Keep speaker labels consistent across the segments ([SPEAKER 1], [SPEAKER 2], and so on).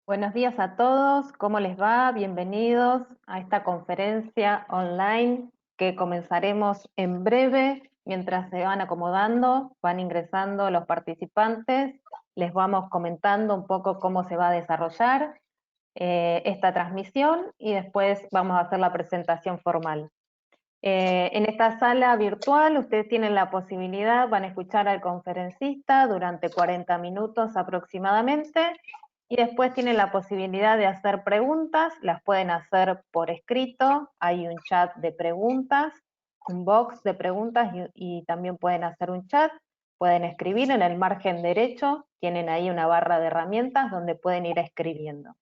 [SPEAKER 1] Buenos días a todos, ¿cómo les va? Bienvenidos a esta conferencia online que comenzaremos en breve. Mientras se van acomodando, van ingresando los participantes, les vamos comentando un poco cómo se va a desarrollar esta transmisión y después vamos a hacer la presentación formal. En esta sala virtual ustedes tienen la posibilidad, van a escuchar al conferencista durante 40 minutos aproximadamente, y después tienen la posibilidad de hacer preguntas, las pueden hacer por escrito, hay un chat de preguntas, un box de preguntas y también pueden hacer un chat, pueden escribir en el margen derecho, tienen ahí una barra de herramientas donde pueden ir escribiendo.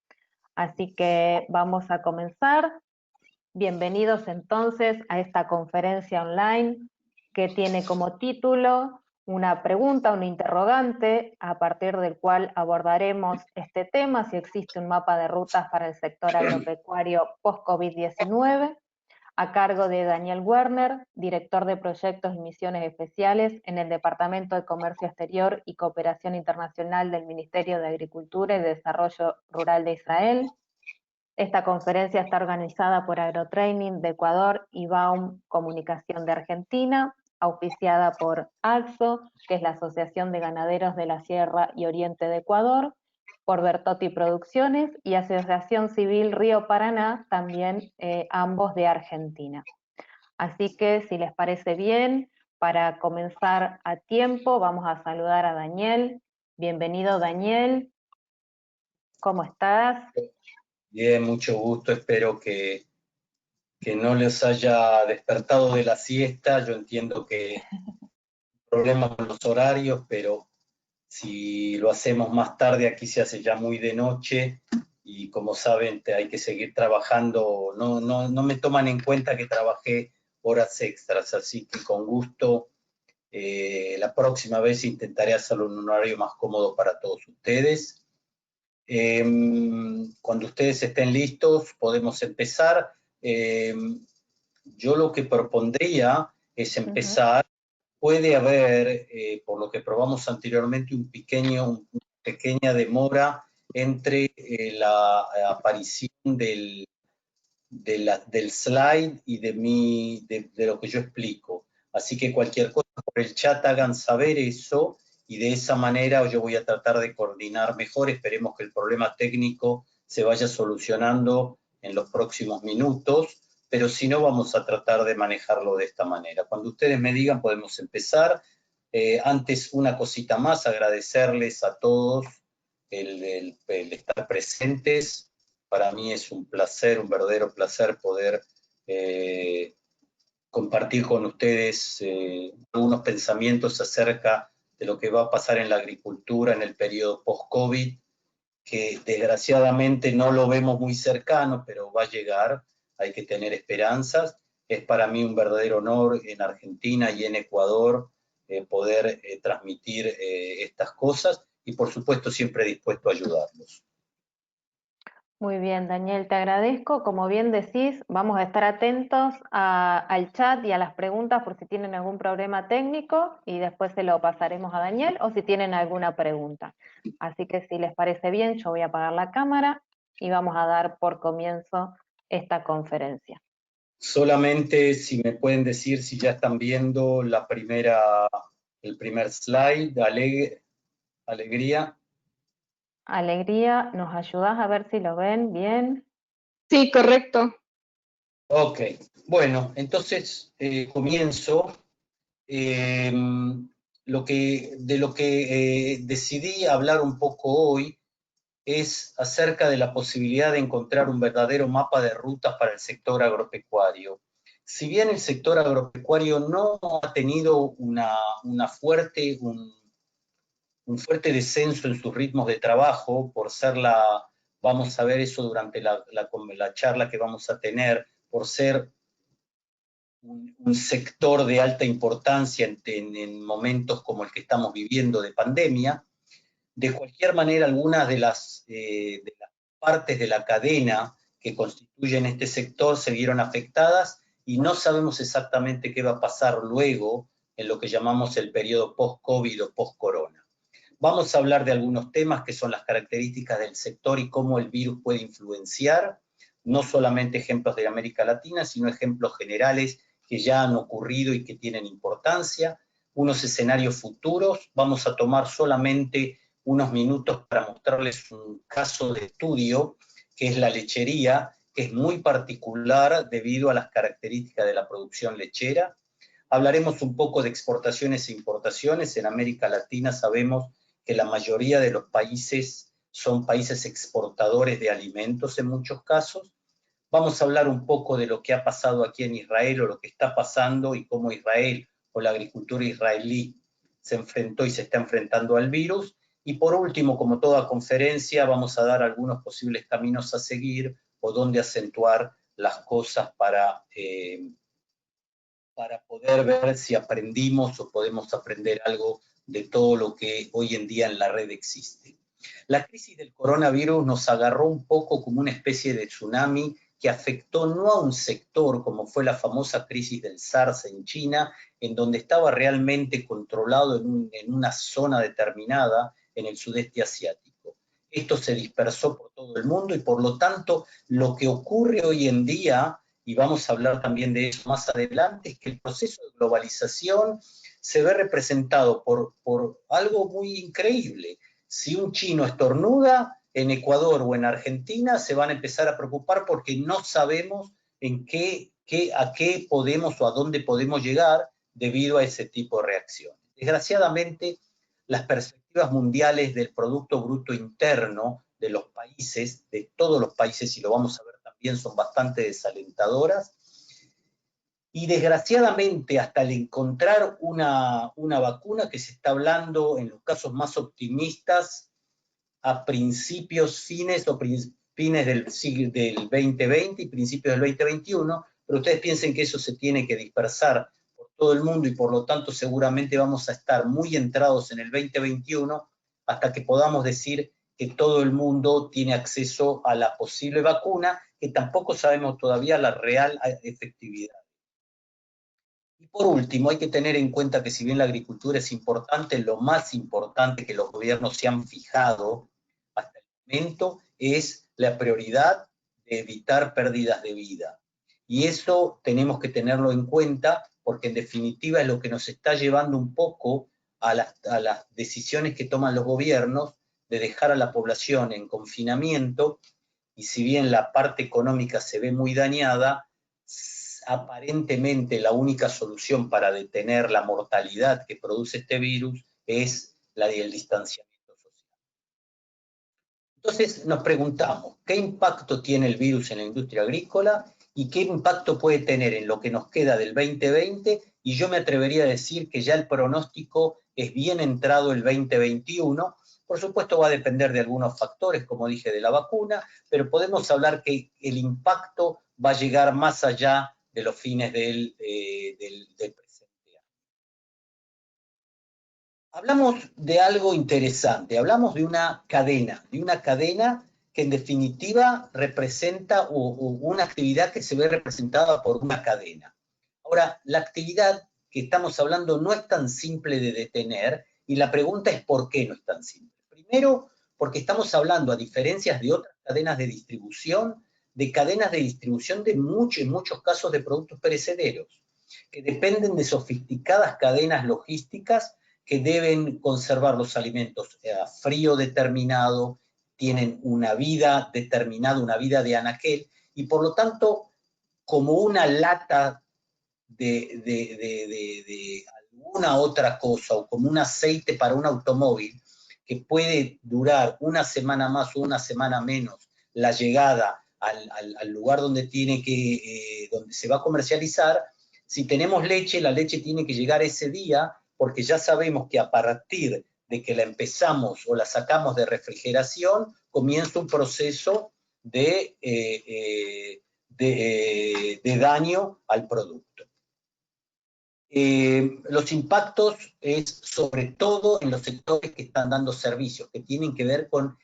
[SPEAKER 1] Así que vamos a comenzar. Bienvenidos entonces a esta conferencia online que tiene como título una pregunta, un interrogante, a partir del cual abordaremos este tema, si existe un mapa de rutas para el sector agropecuario post-COVID-19, a cargo de Daniel Werner, director de proyectos y misiones especiales en el Departamento de Comercio Exterior y Cooperación Internacional del Ministerio de Agricultura y Desarrollo Rural de Israel. Esta conferencia está organizada por Agrotraining de Ecuador y Baum Comunicación de Argentina, auspiciada por AXO, que es la Asociación de Ganaderos de la Sierra y Oriente de Ecuador, por Bertotti Producciones y Asociación Civil Río Paraná, también ambos de Argentina. Así que, si les parece bien, para comenzar a tiempo, vamos a saludar a Daniel. Bienvenido, Daniel. ¿Cómo estás?
[SPEAKER 2] Bien, mucho gusto. Espero que no les haya despertado de la siesta. Yo entiendo que hay problemas con los horarios, pero si lo hacemos más tarde, aquí se hace ya muy de noche y como saben, hay que seguir trabajando. No me toman en cuenta que trabajé horas extras, así que con gusto la próxima vez intentaré hacerlo en un horario más cómodo para todos ustedes. Cuando ustedes estén listos, podemos empezar. Yo lo que propondría es empezar. Puede haber, por lo que probamos anteriormente, una pequeña demora entre la aparición del slide y de lo que yo explico. Así que cualquier cosa por el chat hagan saber eso, y de esa manera yo voy a tratar de coordinar mejor. Esperemos que el problema técnico se vaya solucionando en los próximos minutos, pero si no, vamos a tratar de manejarlo de esta manera. Cuando ustedes me digan, podemos empezar. Antes, una cosita más, agradecerles a todos el estar presentes. Para mí es un placer, un verdadero placer poder compartir con ustedes algunos pensamientos acerca de lo que va a pasar en la agricultura en el periodo post-COVID, que desgraciadamente no lo vemos muy cercano, pero va a llegar, hay que tener esperanzas. Es para mí un verdadero honor en Argentina y en Ecuador poder transmitir estas cosas, y por supuesto siempre dispuesto a ayudarlos.
[SPEAKER 1] Muy bien, Daniel, te agradezco. Como bien decís, vamos a estar atentos al chat y a las preguntas por si tienen algún problema técnico, y después se lo pasaremos a Daniel o si tienen alguna pregunta. Así que, si les parece bien, yo voy a apagar la cámara y vamos a dar por comienzo esta conferencia.
[SPEAKER 2] Solamente si me pueden decir si ya están viendo el primer slide, alegría.
[SPEAKER 1] Alegría, ¿nos ayudás a ver si lo ven bien?
[SPEAKER 3] Sí, correcto.
[SPEAKER 2] Ok, bueno, entonces comienzo. De lo que decidí hablar un poco hoy es acerca de la posibilidad de encontrar un verdadero mapa de rutas para el sector agropecuario. Si bien el sector agropecuario no ha tenido un fuerte descenso en sus ritmos de trabajo, vamos a ver eso durante la charla que vamos a tener, por ser un sector de alta importancia en momentos como el que estamos viviendo de pandemia. De cualquier manera, algunas de las partes de la cadena que constituyen este sector se vieron afectadas, y no sabemos exactamente qué va a pasar luego en lo que llamamos el periodo post-COVID o post-corona. Vamos a hablar de algunos temas que son las características del sector y cómo el virus puede influenciar, no solamente ejemplos de América Latina, sino ejemplos generales que ya han ocurrido y que tienen importancia, unos escenarios futuros. Vamos a tomar solamente unos minutos para mostrarles un caso de estudio, que es la lechería, que es muy particular debido a las características de la producción lechera. Hablaremos un poco de exportaciones e importaciones. En América Latina sabemos que la mayoría de los países son países exportadores de alimentos en muchos casos. Vamos a hablar un poco de lo que ha pasado aquí en Israel o lo que está pasando y cómo Israel o la agricultura israelí se enfrentó y se está enfrentando al virus. Y por último, como toda conferencia, vamos a dar algunos posibles caminos a seguir o dónde acentuar las cosas para poder ver si aprendimos o podemos aprender algo de todo lo que hoy en día en la red existe. La crisis del coronavirus nos agarró un poco como una especie de tsunami que afectó no a un sector como fue la famosa crisis del SARS en China, en donde estaba realmente controlado en una zona determinada en el sudeste asiático. Esto se dispersó por todo el mundo y por lo tanto lo que ocurre hoy en día, y vamos a hablar también de eso más adelante, es que el proceso de globalización se ve representado por algo muy increíble. Si un chino estornuda, en Ecuador o en Argentina se van a empezar a preocupar porque no sabemos a qué podemos o a dónde podemos llegar debido a ese tipo de reacciones. Desgraciadamente, las perspectivas mundiales del Producto Bruto Interno de los países, de todos los países, y lo vamos a ver también, son bastante desalentadoras. Y desgraciadamente, hasta el encontrar una vacuna, que se está hablando en los casos más optimistas a fines del 2020 y principios del 2021, pero ustedes piensen que eso se tiene que dispersar por todo el mundo y por lo tanto seguramente vamos a estar muy entrados en el 2021 hasta que podamos decir que todo el mundo tiene acceso a la posible vacuna, que tampoco sabemos todavía la real efectividad. Y por último, hay que tener en cuenta que si bien la agricultura es importante, lo más importante que los gobiernos se han fijado hasta el momento es la prioridad de evitar pérdidas de vida. Y eso tenemos que tenerlo en cuenta porque en definitiva es lo que nos está llevando un poco a las decisiones que toman los gobiernos de dejar a la población en confinamiento, y si bien la parte económica se ve muy dañada, aparentemente la única solución para detener la mortalidad que produce este virus es la del distanciamiento social. Entonces nos preguntamos, ¿qué impacto tiene el virus en la industria agrícola y qué impacto puede tener en lo que nos queda del 2020? Y yo me atrevería a decir que ya el pronóstico es bien entrado el 2021. Por supuesto va a depender de algunos factores, como dije, de la vacuna, pero podemos hablar que el impacto va a llegar más allá de los fines del presente año. Hablamos de algo interesante, hablamos de una cadena que en definitiva representa una actividad que se ve representada por una cadena. Ahora, la actividad que estamos hablando no es tan simple de detener y la pregunta es ¿por qué no es tan simple? Primero, porque estamos hablando, a diferencia de otras cadenas de distribución, de cadenas de distribución de en muchos casos de productos perecederos, que dependen de sofisticadas cadenas logísticas que deben conservar los alimentos a frío determinado, tienen una vida determinada, una vida de anaquel, y por lo tanto, como una lata de alguna otra cosa, o como un aceite para un automóvil, que puede durar una semana más o una semana menos la llegada al lugar donde donde se va a comercializar. Si tenemos leche, la leche tiene que llegar ese día, porque ya sabemos que a partir de que la empezamos o la sacamos de refrigeración, comienza un proceso de daño al producto. Los impactos es sobre todo en los sectores que están dando servicios, que tienen que ver con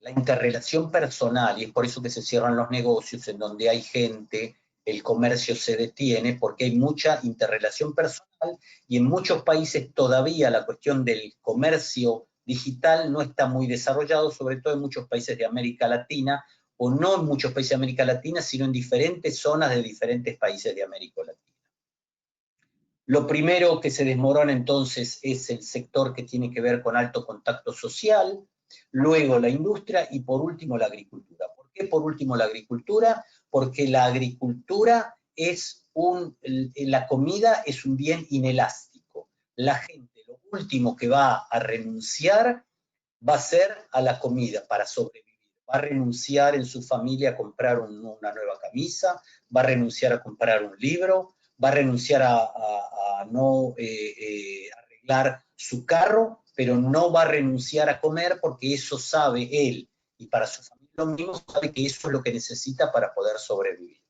[SPEAKER 2] la interrelación personal, y es por eso que se cierran los negocios, en donde hay gente, el comercio se detiene, porque hay mucha interrelación personal digital, y en muchos países todavía la cuestión del comercio digital no está muy desarrollado, sobre todo en muchos países de América Latina, o no en muchos países de América Latina, sino en diferentes zonas de diferentes países de América Latina. Lo primero que se desmorona entonces es el sector que tiene que ver con alto contacto social, luego la industria y por último la agricultura. ¿Por qué por último la agricultura? Porque la agricultura es la comida es un bien inelástico. La gente lo último que va a renunciar va a ser a la comida para sobrevivir. Va a renunciar en su familia a comprar una nueva camisa, va a renunciar a comprar un libro, va a renunciar a no arreglar su carro, pero no va a renunciar a comer porque eso sabe él, y para su familia lo mismo, sabe que eso es lo que necesita para poder sobrevivir.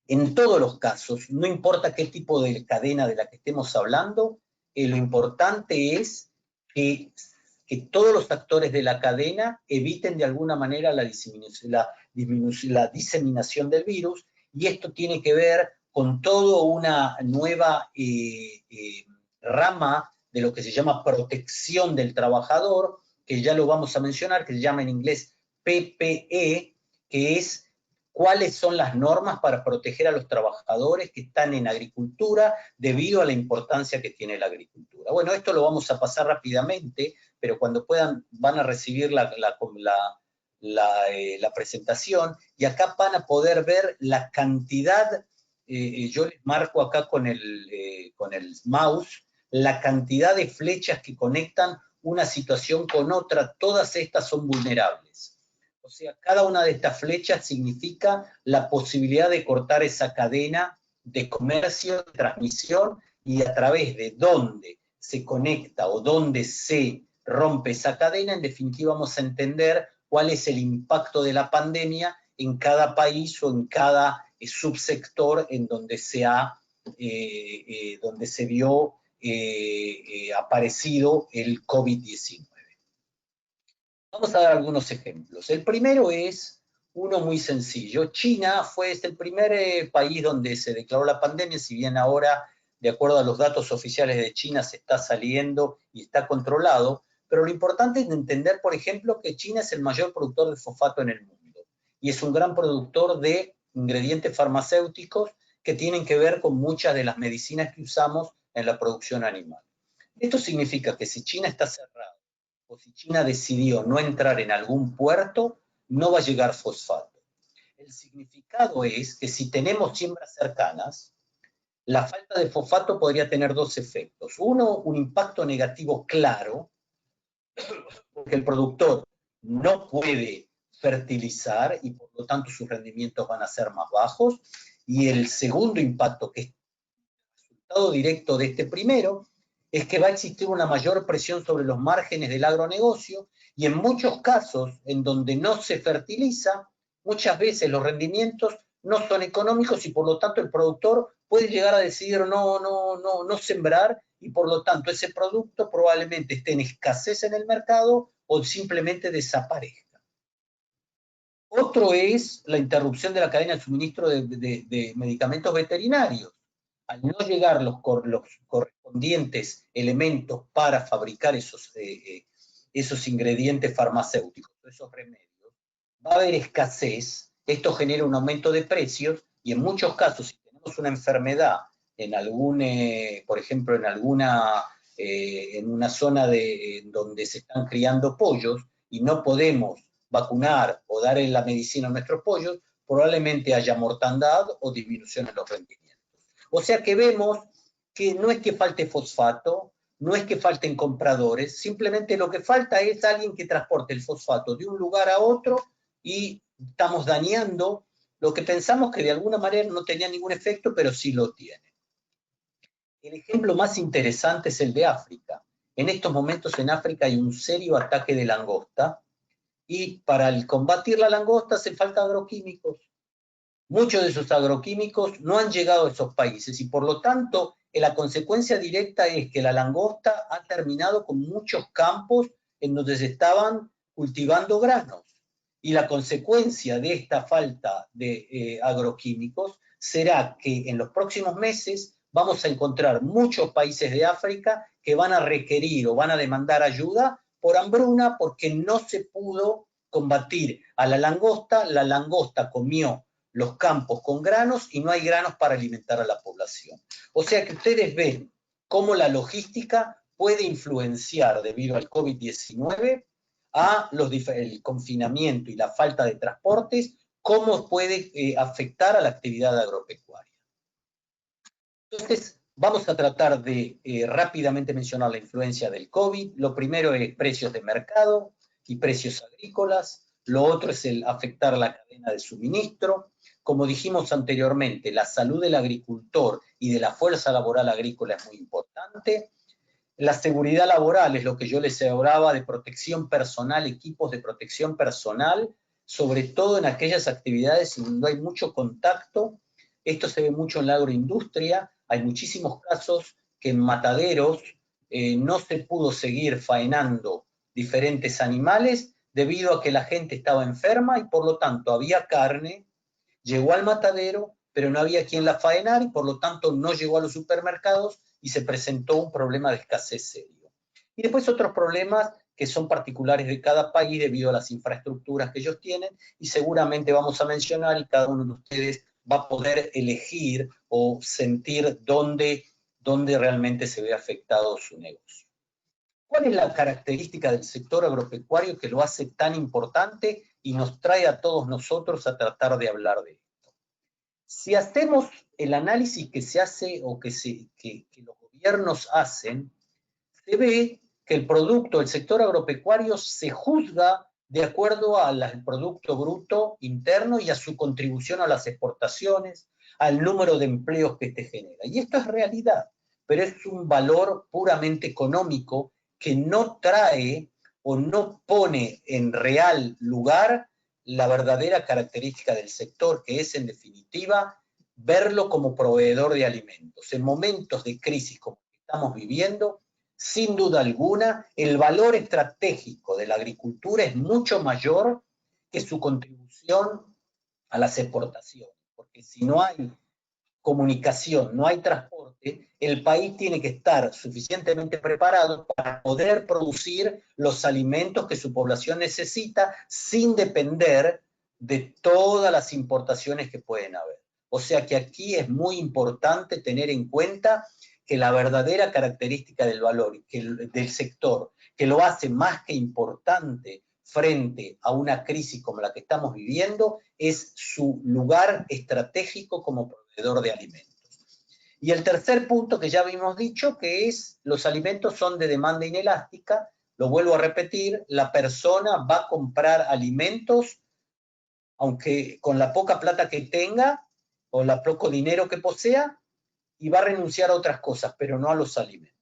[SPEAKER 2] En todos los casos, no importa qué tipo de cadena de la que estemos hablando, lo importante es que todos los actores de la cadena eviten de alguna manera la diseminación del virus, y esto tiene que ver con toda una nueva rama de lo que se llama protección del trabajador, que ya lo vamos a mencionar, que se llama en inglés PPE, que es cuáles son las normas para proteger a los trabajadores que están en agricultura debido a la importancia que tiene la agricultura. Bueno, esto lo vamos a pasar rápidamente, pero cuando puedan van a recibir la presentación, y acá van a poder ver la cantidad, yo les marco acá con el mouse, la cantidad de flechas que conectan una situación con otra. Todas estas son vulnerables. O sea, cada una de estas flechas significa la posibilidad de cortar esa cadena de comercio, de transmisión, y a través de dónde se conecta o dónde se rompe esa cadena, en definitiva vamos a entender cuál es el impacto de la pandemia en cada país o en cada subsector en donde donde se vio aparecido el COVID-19. Vamos a dar algunos ejemplos. El primero es uno muy sencillo. China es el primer país donde se declaró la pandemia, si bien ahora, de acuerdo a los datos oficiales de China, se está saliendo y está controlado, pero lo importante es entender, por ejemplo, que China es el mayor productor de fosfato en el mundo y es un gran productor de ingredientes farmacéuticos que tienen que ver con muchas de las medicinas que usamos en la producción animal. Esto significa que si China está cerrada, o si China decidió no entrar en algún puerto, no va a llegar fosfato. El significado es que si tenemos siembras cercanas, la falta de fosfato podría tener dos efectos. Uno, un impacto negativo claro, porque el productor no puede fertilizar y por lo tanto sus rendimientos van a ser más bajos. Y el segundo impacto, que es el resultado directo de este primero, es que va a existir una mayor presión sobre los márgenes del agronegocio, y en muchos casos en donde no se fertiliza, muchas veces los rendimientos no son económicos y por lo tanto el productor puede llegar a decidir no sembrar, y por lo tanto ese producto probablemente esté en escasez en el mercado o simplemente desaparezca. Otro es la interrupción de la cadena de suministro de medicamentos veterinarios. Al no llegar los correspondientes elementos para fabricar esos ingredientes farmacéuticos, esos remedios, va a haber escasez. Esto genera un aumento de precios, y en muchos casos, si tenemos una enfermedad en por ejemplo, en una zona donde se están criando pollos y no podemos vacunar o dar la medicina a nuestros pollos, probablemente haya mortandad o disminución en los rendimientos. O sea que vemos que no es que falte fosfato, no es que falten compradores, simplemente lo que falta es alguien que transporte el fosfato de un lugar a otro, y estamos dañando lo que pensamos que de alguna manera no tenía ningún efecto, pero sí lo tiene. El ejemplo más interesante es el de África. En estos momentos en África hay un serio ataque de langosta, y para combatir la langosta hace falta agroquímicos. Muchos de esos agroquímicos no han llegado a esos países, y por lo tanto la consecuencia directa es que la langosta ha terminado con muchos campos en donde se estaban cultivando granos, y la consecuencia de esta falta de agroquímicos será que en los próximos meses vamos a encontrar muchos países de África que van a requerir o van a demandar ayuda por hambruna porque no se pudo combatir a la langosta comió los campos con granos y no hay granos para alimentar a la población. O sea que ustedes ven cómo la logística puede influenciar debido al COVID-19 a el confinamiento y la falta de transportes, cómo puede afectar a la actividad agropecuaria. Entonces, vamos a tratar de rápidamente mencionar la influencia del COVID. Lo primero es precios de mercado y precios agrícolas. Lo otro es el afectar la cadena de suministro. Como dijimos anteriormente, la salud del agricultor y de la fuerza laboral agrícola es muy importante. La seguridad laboral es lo que yo les hablaba de protección personal, equipos de protección personal, sobre todo en aquellas actividades donde hay mucho contacto. Esto se ve mucho en la agroindustria. Hay muchísimos casos que en mataderos no se pudo seguir faenando diferentes animales debido a que la gente estaba enferma y por lo tanto había carne, llegó al matadero, pero no había quien la faenara y por lo tanto no llegó a los supermercados y se presentó un problema de escasez serio. Y después otros problemas que son particulares de cada país debido a las infraestructuras que ellos tienen y seguramente vamos a mencionar y cada uno de ustedes va a poder elegir o sentir dónde realmente se ve afectado su negocio. ¿Cuál es la característica del sector agropecuario que lo hace tan importante y nos trae a todos nosotros a tratar de hablar de esto? Si hacemos el análisis que se hace o que los gobiernos hacen, se ve que el producto del sector agropecuario se juzga de acuerdo al Producto Bruto Interno y a su contribución a las exportaciones, al número de empleos que este genera. Y esto es realidad, pero es un valor puramente económico que no trae o no pone en real lugar la verdadera característica del sector, que es en definitiva verlo como proveedor de alimentos. En momentos de crisis como estamos viviendo, sin duda alguna, el valor estratégico de la agricultura es mucho mayor que su contribución a las exportaciones, porque si no hay comunicación, no hay transporte, el país tiene que estar suficientemente preparado para poder producir los alimentos que su población necesita sin depender de todas las importaciones que pueden haber. O sea que aquí es muy importante tener en cuenta que la verdadera característica del valor, del sector, que lo hace más que importante frente a una crisis como la que estamos viviendo, es su lugar estratégico como proveedor de alimentos. Y el tercer punto que ya habíamos dicho, que es los alimentos son de demanda inelástica, lo vuelvo a repetir, la persona va a comprar alimentos, aunque con la poca plata que tenga, o el poco dinero que posea, y va a renunciar a otras cosas, pero no a los alimentos.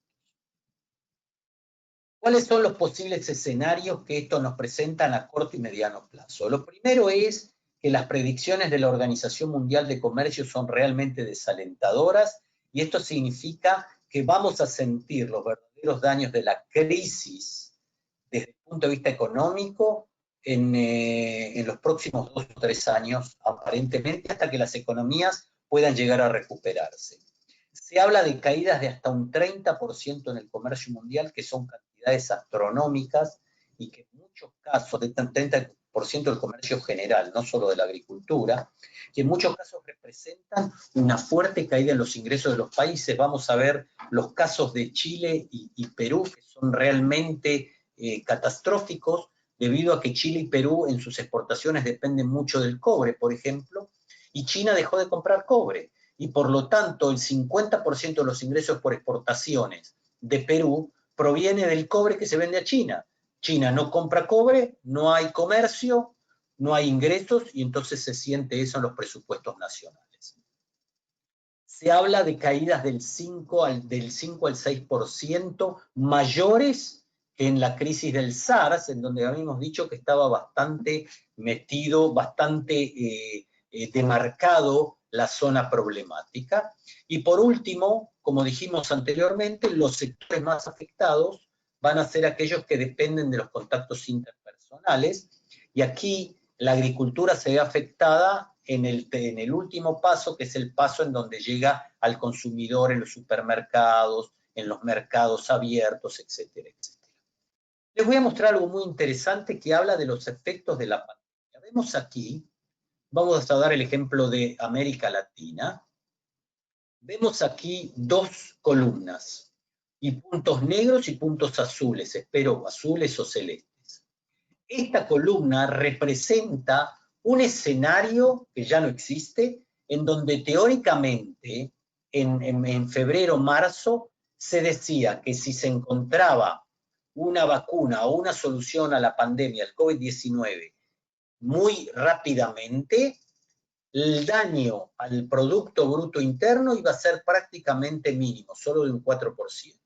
[SPEAKER 2] ¿Cuáles son los posibles escenarios que esto nos presentan a corto y mediano plazo? Lo primero es que las predicciones de la Organización Mundial de Comercio son realmente desalentadoras y esto significa que vamos a sentir los verdaderos daños de la crisis desde el punto de vista económico en los próximos 2 o 3 años, aparentemente, hasta que las economías puedan llegar a recuperarse. Se habla de caídas de hasta un 30% en el comercio mundial, que son cantidades astronómicas y que en muchos casos, de 30% del comercio general, no solo de la agricultura, que en muchos casos representan una fuerte caída en los ingresos de los países. Vamos a ver los casos de Chile y Perú, que son realmente catastróficos, debido a que Chile y Perú en sus exportaciones dependen mucho del cobre, por ejemplo, y China dejó de comprar cobre. Y por lo tanto el 50% de los ingresos por exportaciones de Perú proviene del cobre que se vende a China. China no compra cobre, no hay comercio, no hay ingresos y entonces se siente eso en los presupuestos nacionales. Se habla de caídas del 5 al 6% mayores que en la crisis del SARS, en donde habíamos dicho que estaba bastante metido, bastante demarcado la zona problemática. Y por último, como dijimos anteriormente, los sectores más afectados van a ser aquellos que dependen de los contactos interpersonales, y aquí la agricultura se ve afectada en el último paso, que es el paso en donde llega al consumidor en los supermercados, en los mercados abiertos, etcétera, etcétera. Les voy a mostrar algo muy interesante que habla de los efectos de la pandemia. Vemos aquí, vamos a dar el ejemplo de América Latina. Vemos aquí dos columnas, y puntos negros y puntos azules, espero azules o celestes. Esta columna representa un escenario que ya no existe, en donde teóricamente en febrero, marzo, se decía que si se encontraba una vacuna o una solución a la pandemia, el COVID-19, muy rápidamente, el daño al Producto Bruto Interno iba a ser prácticamente mínimo, solo de un 4%.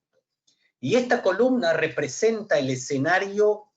[SPEAKER 2] Y esta columna representa el escenario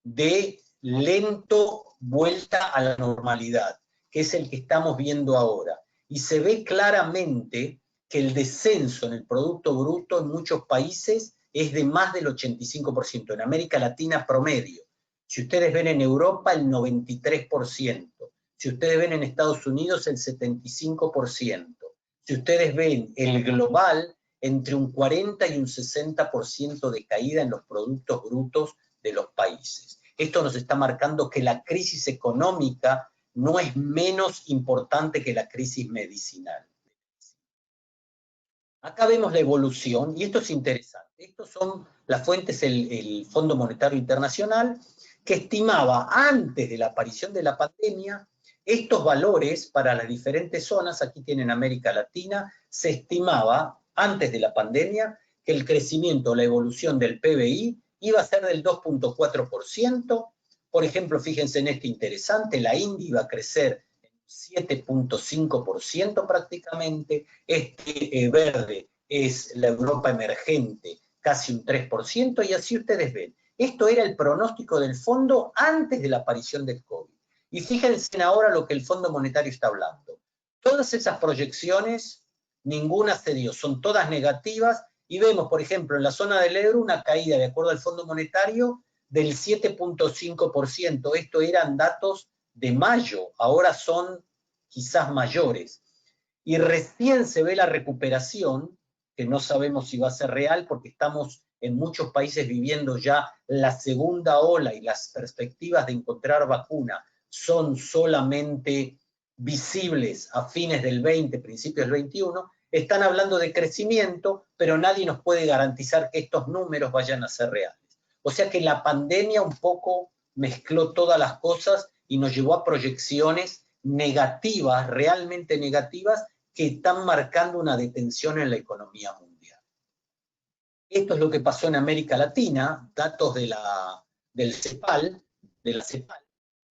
[SPEAKER 2] de lento vuelta a la normalidad, que es el que estamos viendo ahora. Y se ve claramente que el descenso en el Producto Bruto en muchos países es de más del 85%, en América Latina promedio. Si ustedes ven en Europa, el 93%. Si ustedes ven en Estados Unidos, el 75%. Si ustedes ven el global, entre un 40 y un 60% de caída en los productos brutos de los países. Esto nos está marcando que la crisis económica no es menos importante que la crisis medicinal. Acá vemos la evolución, y esto es interesante. Estos son las fuentes del Fondo Monetario Internacional, que estimaba antes de la aparición de la pandemia estos valores para las diferentes zonas. Aquí tienen América Latina. Se estimaba antes de la pandemia que el crecimiento, la evolución del PBI iba a ser del 2.4%. Por ejemplo, fíjense en este interesante, la India iba a crecer 7.5% prácticamente, este verde es la Europa emergente, casi un 3%, y así ustedes ven. Esto era el pronóstico del fondo antes de la aparición del COVID. Y fíjense ahora lo que el Fondo Monetario está hablando. Todas esas proyecciones, ninguna se dio, son todas negativas, y vemos, por ejemplo, en la zona del euro una caída, de acuerdo al Fondo Monetario, del 7.5%. Esto eran datos de mayo, ahora son quizás mayores. Y recién se ve la recuperación, que no sabemos si va a ser real, porque estamos en muchos países viviendo ya la segunda ola y las perspectivas de encontrar vacuna son solamente visibles a fines del 20, principios del 21, están hablando de crecimiento, pero nadie nos puede garantizar que estos números vayan a ser reales. O sea que la pandemia un poco mezcló todas las cosas y nos llevó a proyecciones negativas, realmente negativas, que están marcando una detención en la economía mundial. Esto es lo que pasó en América Latina, datos de la CEPAL.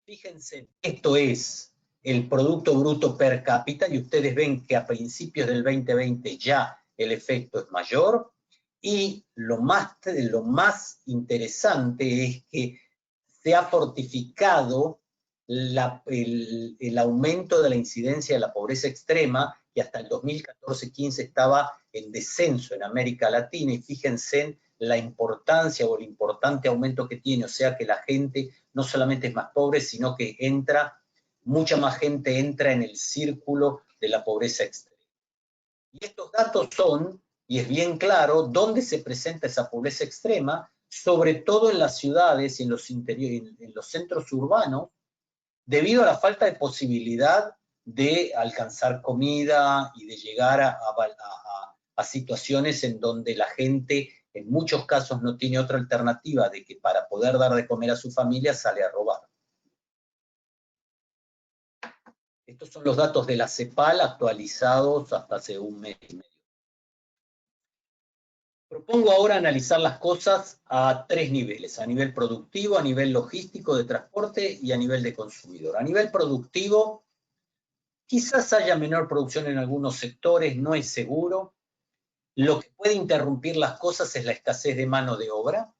[SPEAKER 2] Fíjense, esto es el Producto Bruto per cápita, y ustedes ven que a principios del 2020 ya el efecto es mayor, y lo más interesante es que se ha fortificado el aumento de la incidencia de la pobreza extrema, que hasta el 2014-15 estaba en descenso en América Latina, y fíjense la importancia o el importante aumento que tiene, o sea que la gente no solamente es más pobre, sino que mucha más gente entra en el círculo de la pobreza extrema. Y estos datos son, y es bien claro, dónde se presenta esa pobreza extrema, sobre todo en las ciudades y en los centros urbanos, debido a la falta de posibilidad de alcanzar comida y de llegar a situaciones en donde la gente en muchos casos no tiene otra alternativa de que para poder dar de comer a su familia sale a robar. Estos son los datos de la CEPAL actualizados hasta hace un mes y medio. Propongo ahora analizar las cosas a tres niveles: a nivel productivo, a nivel logístico de transporte y a nivel de consumidor. A nivel productivo, quizás haya menor producción en algunos sectores, no es seguro. Lo que puede interrumpir las cosas es la escasez de mano de obra,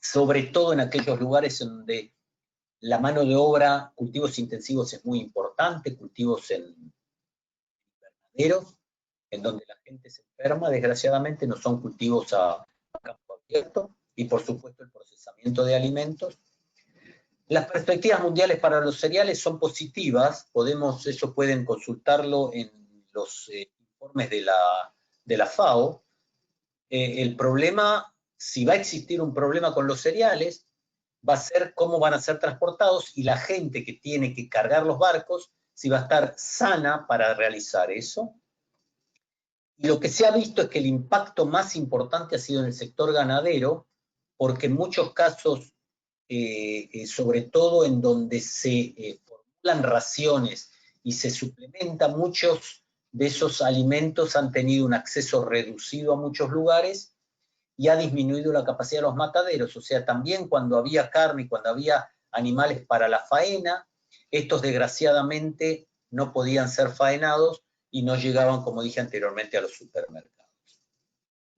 [SPEAKER 2] sobre todo en aquellos lugares donde la mano de obra, cultivos intensivos es muy importante, cultivos en invernaderos, en donde la gente se enferma, desgraciadamente no son cultivos a campo abierto, y por supuesto el procesamiento de alimentos. Las perspectivas mundiales para los cereales son positivas, ellos pueden consultarlo en los informes de la FAO. El problema, si va a existir un problema con los cereales, va a ser cómo van a ser transportados y la gente que tiene que cargar los barcos, si va a estar sana para realizar eso. Y lo que se ha visto es que el impacto más importante ha sido en el sector ganadero, porque en muchos casos, sobre todo en donde se formulan raciones y se suplementan, muchos de esos alimentos han tenido un acceso reducido a muchos lugares y ha disminuido la capacidad de los mataderos. O sea, también cuando había carne y cuando había animales para la faena, estos desgraciadamente no podían ser faenados y no llegaban, como dije anteriormente, a los supermercados.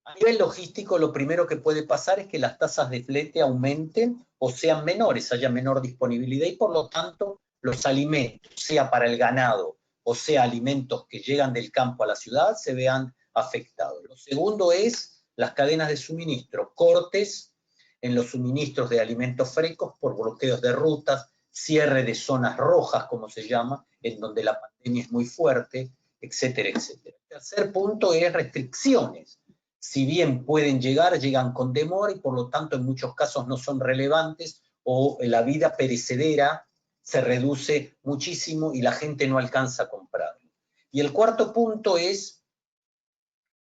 [SPEAKER 2] A nivel logístico, lo primero que puede pasar es que las tasas de flete aumenten o sean menores, haya menor disponibilidad y por lo tanto los alimentos, sea para el ganado o sea alimentos que llegan del campo a la ciudad, se vean afectados. Lo segundo es las cadenas de suministro, cortes en los suministros de alimentos frescos por bloqueos de rutas, cierre de zonas rojas, como se llama, en donde la pandemia es muy fuerte, etcétera, etcétera. El tercer punto es restricciones. Si bien pueden llegar, llegan con demora y por lo tanto en muchos casos no son relevantes o la vida perecedera se reduce muchísimo y la gente no alcanza a comprarlo. Y el cuarto punto es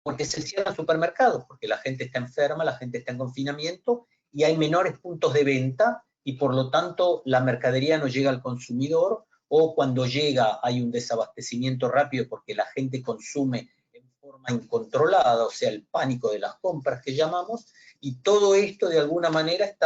[SPEAKER 2] porque se cierran supermercados, porque la gente está enferma, la gente está en confinamiento y hay menores puntos de venta y por lo tanto la mercadería no llega al consumidor o cuando llega hay un desabastecimiento rápido porque la gente consume en forma incontrolada, o sea, el pánico de las compras que llamamos, y todo esto de alguna manera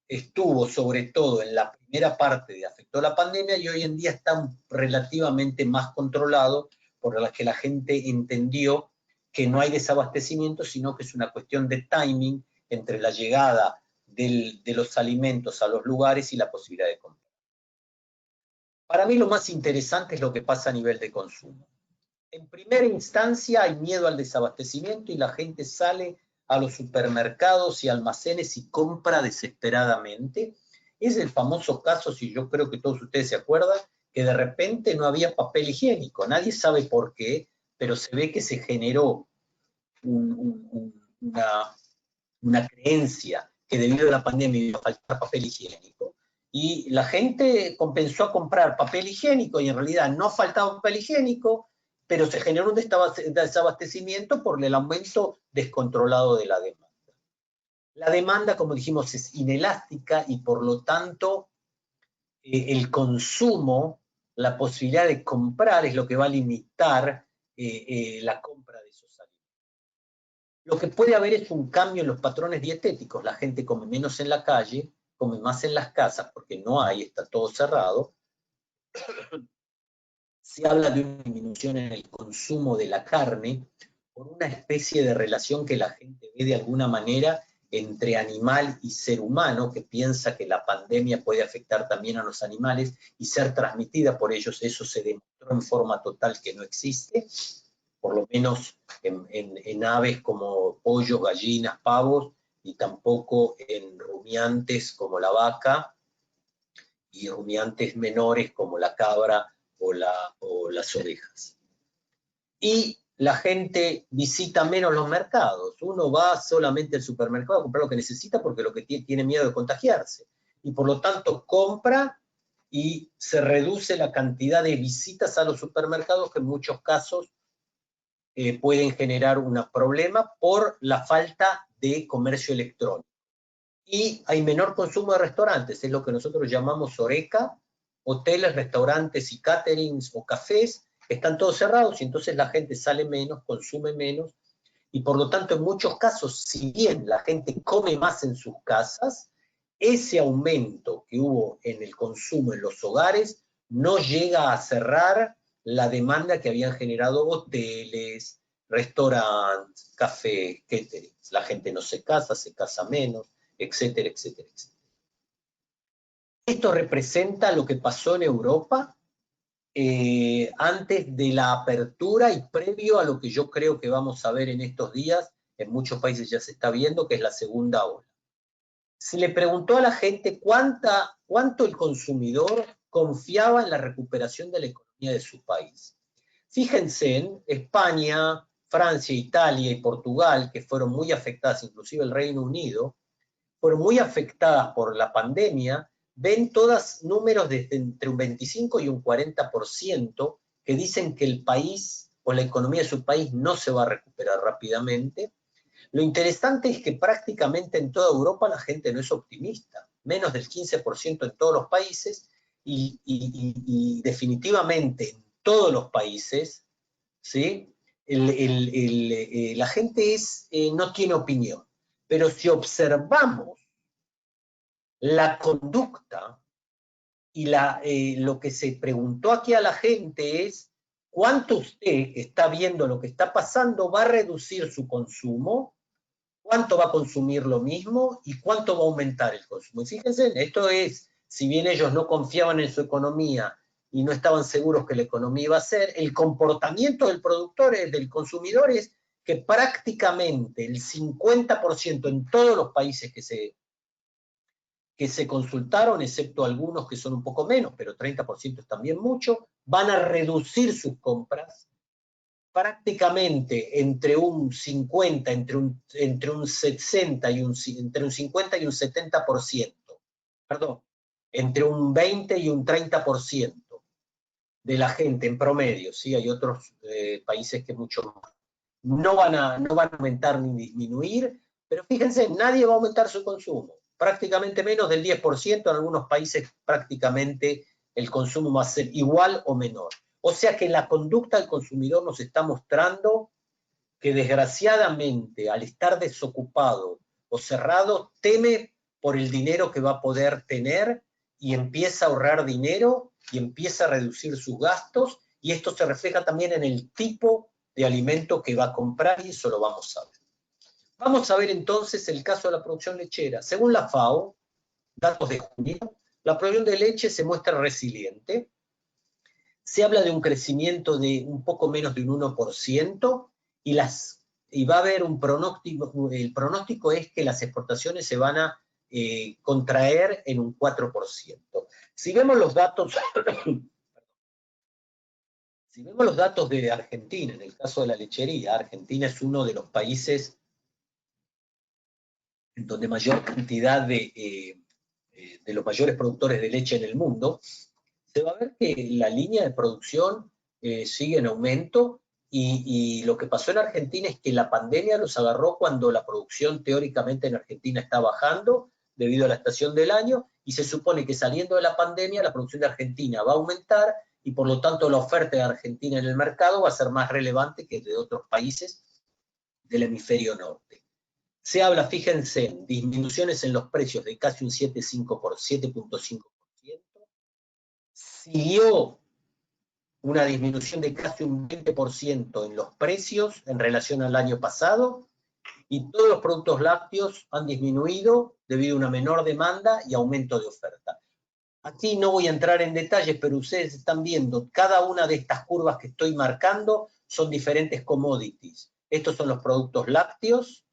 [SPEAKER 2] estuvo sobre todo en la primera parte de afectó la pandemia y hoy en día está relativamente más controlado por la que la gente entendió que no hay desabastecimiento, sino que es una cuestión de timing entre la llegada de los alimentos a los lugares y la posibilidad de comprar. Para mí lo más interesante es lo que pasa a nivel de consumo. En primera instancia hay miedo al desabastecimiento y la gente sale a los supermercados y almacenes y compra desesperadamente. Es el famoso caso, si yo creo que todos ustedes se acuerdan, que de repente no había papel higiénico. Nadie sabe por qué, pero se ve que se generó una creencia que debido a la pandemia iba a faltar papel higiénico. Y la gente comenzó a comprar papel higiénico y en realidad no faltaba papel higiénico, pero se generó un desabastecimiento por el aumento descontrolado de la demanda. La demanda, como dijimos, es inelástica y por lo tanto el consumo, la posibilidad de comprar es lo que va a limitar la compra de esos alimentos. Lo que puede haber es un cambio en los patrones dietéticos. La gente come menos en la calle, come más en las casas porque no hay, está todo cerrado. Se habla de una disminución en el consumo de la carne por una especie de relación que la gente ve de alguna manera entre animal y ser humano, que piensa que la pandemia puede afectar también a los animales y ser transmitida por ellos. Eso se demostró en forma total que no existe, por lo menos en aves como pollos, gallinas, pavos, y tampoco en rumiantes como la vaca y rumiantes menores como la cabra o las ovejas. Y la gente visita menos los mercados. Uno va solamente al supermercado a comprar lo que necesita porque lo que tiene miedo de contagiarse. Y por lo tanto compra y se reduce la cantidad de visitas a los supermercados que en muchos casos pueden generar un problema por la falta de comercio electrónico. Y hay menor consumo de restaurantes, es lo que nosotros llamamos horeca, hoteles, restaurantes y caterings o cafés, están todos cerrados y entonces la gente sale menos, consume menos, y por lo tanto en muchos casos, si bien la gente come más en sus casas, ese aumento que hubo en el consumo en los hogares no llega a cerrar la demanda que habían generado hoteles, restaurantes, cafés, caterings. La gente no se casa menos, etcétera, etcétera, etcétera. Esto representa lo que pasó en Europa antes de la apertura y previo a lo que yo creo que vamos a ver en estos días, en muchos países ya se está viendo, que es la segunda ola. Se le preguntó a la gente cuánta cuánto el consumidor confiaba en la recuperación de la economía de su país. Fíjense en España, Francia, Italia y Portugal, que fueron muy afectadas, inclusive el Reino Unido, fueron muy afectadas por la pandemia, ven todas números de entre un 25 y un 40% que dicen que el país o la economía de su país no se va a recuperar rápidamente. Lo interesante es que prácticamente en toda Europa la gente no es optimista, menos del 15% en todos los países y definitivamente en todos los países, ¿sí? La gente no tiene opinión. Pero si observamos la conducta y lo que se preguntó aquí a la gente es ¿cuánto usted, que está viendo lo que está pasando, va a reducir su consumo? ¿Cuánto va a consumir lo mismo? ¿Y cuánto va a aumentar el consumo? Y fíjense, esto es, si bien ellos no confiaban en su economía y no estaban seguros que la economía iba a ser, el comportamiento del productor, del consumidor, es que prácticamente el 50% en todos los países que se consultaron, excepto algunos que son un poco menos, pero 30% es también mucho, van a reducir sus compras prácticamente entre un 50, entre un 60 y entre un 50 y un 70%, perdón, entre un 20 y un 30% de la gente en promedio, ¿sí? Hay otros países que mucho más. No van a aumentar ni disminuir, pero fíjense, nadie va a aumentar su consumo. Prácticamente menos del 10%, en algunos países prácticamente el consumo va a ser igual o menor. O sea que la conducta del consumidor nos está mostrando que desgraciadamente al estar desocupado o cerrado, teme por el dinero que va a poder tener y empieza a ahorrar dinero y empieza a reducir sus gastos, y esto se refleja también en el tipo de alimento que va a comprar, y eso lo vamos a ver. Vamos a ver entonces el caso de la producción lechera. Según la FAO, datos de junio, la producción de leche se muestra resiliente. Se habla de un crecimiento de un poco menos de un 1%, y va a haber un pronóstico, el pronóstico es que las exportaciones se van a contraer en un 4%. Si vemos los datos, si vemos los datos de Argentina, en el caso de la lechería, Argentina es uno de los países en donde mayor cantidad de los mayores productores de leche en el mundo, se va a ver que la línea de producción sigue en aumento, y lo que pasó en Argentina es que la pandemia los agarró cuando la producción teóricamente en Argentina está bajando debido a la estación del año, y se supone que saliendo de la pandemia la producción de Argentina va a aumentar, y por lo tanto la oferta de Argentina en el mercado va a ser más relevante que de otros países del hemisferio norte. Se habla, fíjense, en disminuciones en los precios de casi un 7.5%, siguió una disminución de casi un 20% en los precios en relación al año pasado, y todos los productos lácteos han disminuido debido a una menor demanda y aumento de oferta. Aquí no voy a entrar en detalles, pero ustedes están viendo, cada una de estas curvas que estoy marcando son diferentes commodities. Estos son los productos lácteos,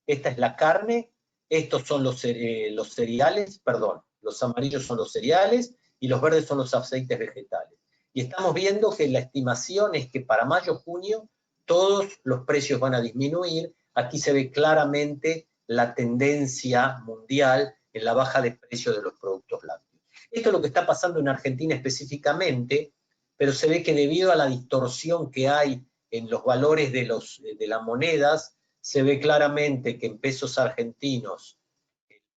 [SPEAKER 2] esta es la carne, estos son los cereales, perdón, los amarillos son los cereales y los verdes son los aceites vegetales. Y estamos viendo que la estimación es que para mayo-junio todos los precios van a disminuir. Aquí se ve claramente la tendencia mundial en la baja de precio de los productos lácteos. Esto es lo que está pasando en Argentina específicamente, pero se ve que debido a la distorsión que hay en los valores de las monedas, se ve claramente que en pesos argentinos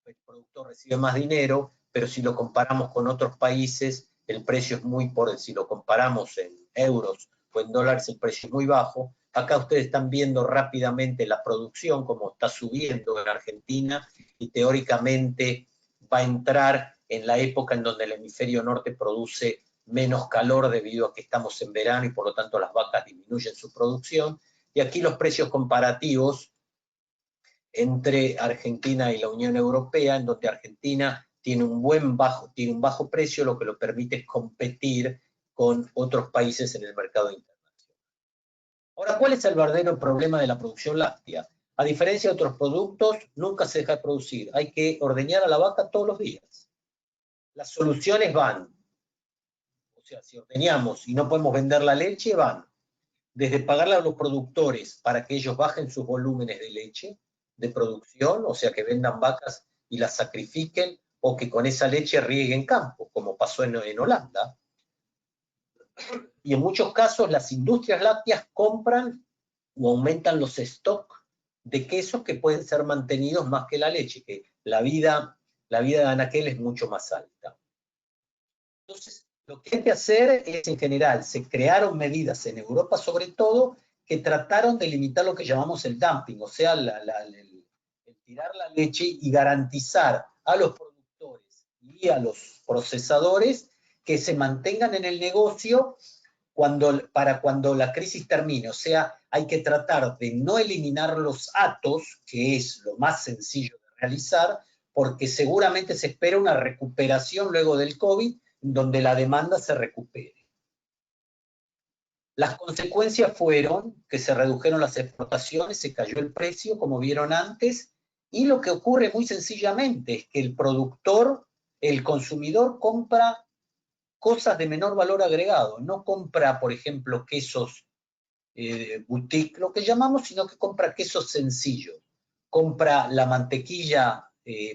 [SPEAKER 2] el productor recibe más dinero, pero si lo comparamos con otros países, el precio es si lo comparamos en euros o en dólares, el precio es muy bajo. Acá ustedes están viendo rápidamente la producción, como está subiendo en Argentina, y teóricamente va a entrar en la época en donde el hemisferio norte produce menos calor debido a que estamos en verano y por lo tanto las vacas disminuyen su producción. Y aquí los precios comparativos entre Argentina y la Unión Europea, en donde Argentina tiene un bajo precio, lo que lo permite es competir con otros países en el mercado internacional. Ahora, ¿cuál es el verdadero problema de la producción láctea? A diferencia de otros productos, nunca se deja de producir. Hay que ordeñar a la vaca todos los días. Las soluciones van, o sea, si ordeñamos y no podemos vender la leche, van desde pagarle a los productores para que ellos bajen sus volúmenes de leche, de producción, o sea, que vendan vacas y las sacrifiquen, o que con esa leche rieguen campos, como pasó en Holanda. Y en muchos casos las industrias lácteas compran o aumentan los stocks de quesos que pueden ser mantenidos más que la leche, que la vida de anaquel es mucho más alta. Entonces, lo que hay que hacer es, en general, se crearon medidas en Europa sobre todo que trataron de limitar lo que llamamos el dumping, o sea, el tirar la leche y garantizar a los productores y a los procesadores que se mantengan en el negocio para cuando la crisis termine. O sea, hay que tratar de no eliminar los atos, que es lo más sencillo de realizar, porque seguramente se espera una recuperación luego del COVID, donde la demanda se recupere. Las consecuencias fueron que se redujeron las exportaciones, se cayó el precio, como vieron antes, y lo que ocurre muy sencillamente es que el productor, el consumidor compra cosas de menor valor agregado, no compra, por ejemplo, quesos boutique, lo que llamamos, sino que compra quesos sencillos, compra la mantequilla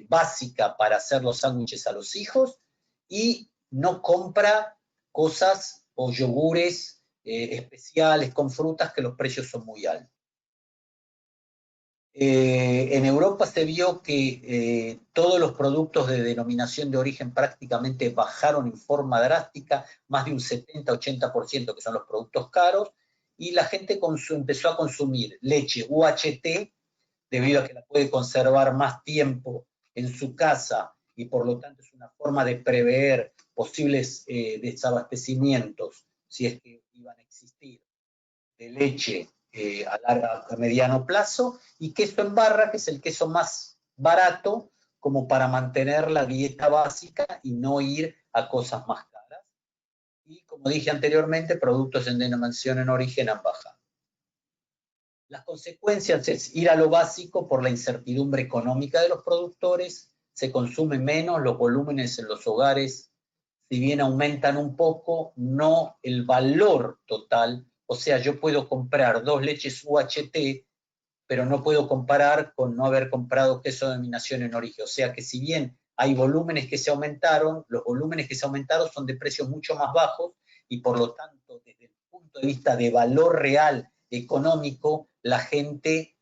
[SPEAKER 2] básica para hacer los sándwiches a los hijos y no compra cosas o yogures especiales con frutas que los precios son muy altos. En Europa se vio que todos los productos de denominación de origen prácticamente bajaron en forma drástica, más de un 70-80%, que son los productos caros, y la gente empezó a consumir leche UHT, debido a que la puede conservar más tiempo en su casa, y por lo tanto es una forma de prever posibles desabastecimientos, si es que iban a existir, de leche a mediano plazo, y queso en barra, que es el queso más barato, como para mantener la dieta básica y no ir a cosas más caras. Y como dije anteriormente, productos en denominación en origen han bajado. Las consecuencias es ir a lo básico por la incertidumbre económica de los productores, se consume menos, los volúmenes en los hogares, si bien aumentan un poco, no el valor total. O sea, yo puedo comprar 2 leches UHT, pero no puedo comparar con no haber comprado queso de denominación en origen. O sea que si bien hay volúmenes que se aumentaron, los volúmenes que se aumentaron son de precios mucho más bajos y por lo tanto, desde el punto de vista de valor real económico, la gente,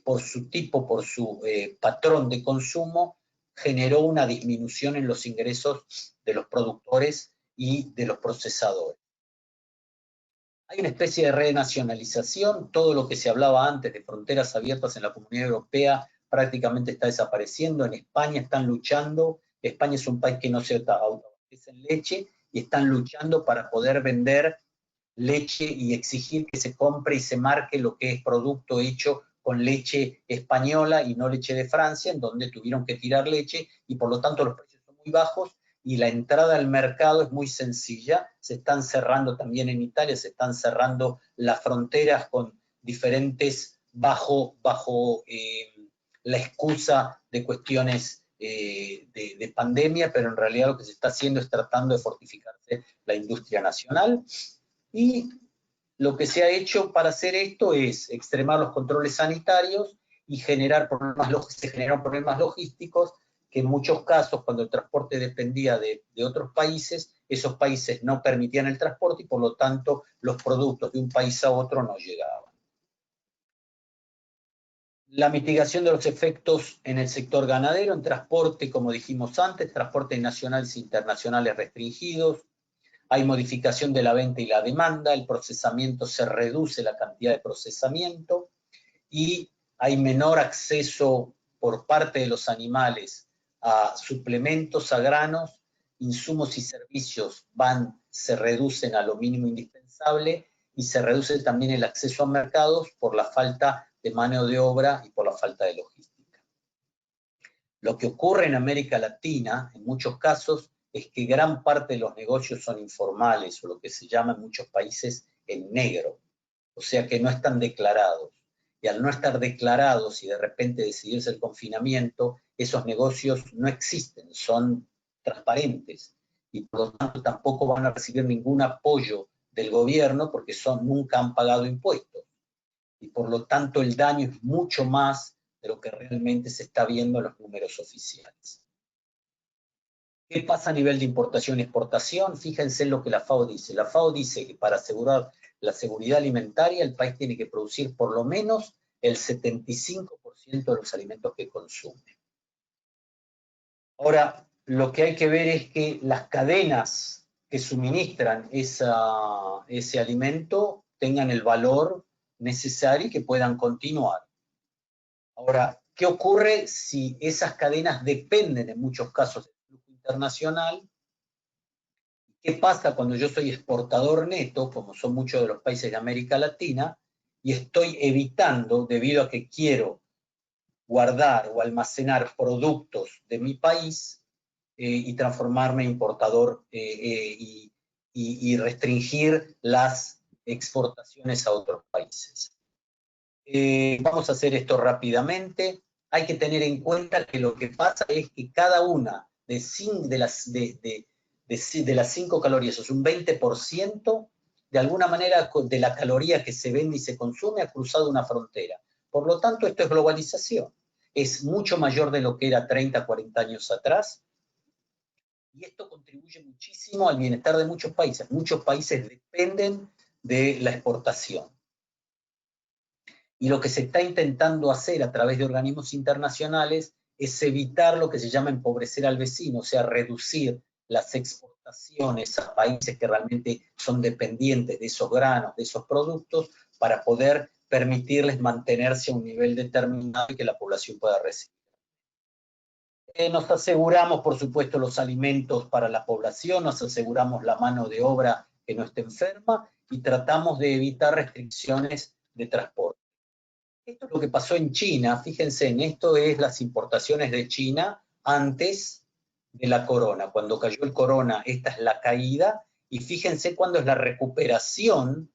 [SPEAKER 2] por su tipo, por su patrón de consumo, generó una disminución en los ingresos de los productores y de los procesadores. Hay una especie de renacionalización, todo lo que se hablaba antes de fronteras abiertas en la Comunidad Europea prácticamente está desapareciendo. En España están luchando, España es un país que no se autoabastece en leche, y están luchando para poder vender leche y exigir que se compre y se marque lo que es producto hecho con leche española y no leche de Francia, en donde tuvieron que tirar leche y por lo tanto los precios son muy bajos y la entrada al mercado es muy sencilla. Se están cerrando también en Italia, se están cerrando las fronteras con diferentes bajo la excusa de cuestiones de pandemia, pero en realidad lo que se está haciendo es tratando de fortificarse la industria nacional. Y lo que se ha hecho para hacer esto es extremar los controles sanitarios y se generaron problemas logísticos que en muchos casos, cuando el transporte dependía de otros países, esos países no permitían el transporte y por lo tanto los productos de un país a otro no llegaban. La mitigación de los efectos en el sector ganadero, en transporte, como dijimos antes, transportes nacionales e internacionales restringidos. Hay modificación de la venta y la demanda, el procesamiento se reduce la cantidad de procesamiento y hay menor acceso por parte de los animales a suplementos, a granos, insumos y servicios se reducen a lo mínimo indispensable y se reduce también el acceso a mercados por la falta de mano de obra y por la falta de logística. Lo que ocurre en América Latina, en muchos casos, es que gran parte de los negocios son informales, o lo que se llama en muchos países en negro, o sea que no están declarados. Y al no estar declarados y de repente decidirse el confinamiento, esos negocios no existen, son transparentes y por lo tanto tampoco van a recibir ningún apoyo del gobierno porque nunca han pagado impuestos. Y por lo tanto el daño es mucho más de lo que realmente se está viendo en los números oficiales. ¿Qué pasa a nivel de importación y exportación? Fíjense en lo que la FAO dice. La FAO dice que para asegurar la seguridad alimentaria el país tiene que producir por lo menos el 75% de los alimentos que consume. Ahora, lo que hay que ver es que las cadenas que suministran ese alimento tengan el valor necesario y que puedan continuar. Ahora, ¿qué ocurre si esas cadenas dependen en muchos casos del flujo internacional? ¿Qué pasa cuando yo soy exportador neto, como son muchos de los países de América Latina, y estoy evitando, debido a que quiero guardar o almacenar productos de mi país y transformarme en importador y restringir las exportaciones a otros países? Vamos a hacer esto rápidamente. Hay que tener en cuenta que lo que pasa es que cada una de las 5 calorías, es un 20%, de alguna manera de la caloría que se vende y se consume ha cruzado una frontera. Por lo tanto, esto es globalización. Es mucho mayor de lo que era 30, 40 años atrás. Y esto contribuye muchísimo al bienestar de muchos países. Muchos países dependen de la exportación. Y lo que se está intentando hacer a través de organismos internacionales es evitar lo que se llama empobrecer al vecino, o sea, reducir las exportaciones a países que realmente son dependientes de esos granos, de esos productos, para poder permitirles mantenerse a un nivel determinado y que la población pueda recibir. Nos aseguramos, por supuesto, los alimentos para la población, nos aseguramos la mano de obra que no esté enferma y tratamos de evitar restricciones de transporte. Esto es lo que pasó en China, fíjense, en esto es las importaciones de China antes de la corona. Cuando cayó el corona, esta es la caída, y fíjense cuando es la recuperación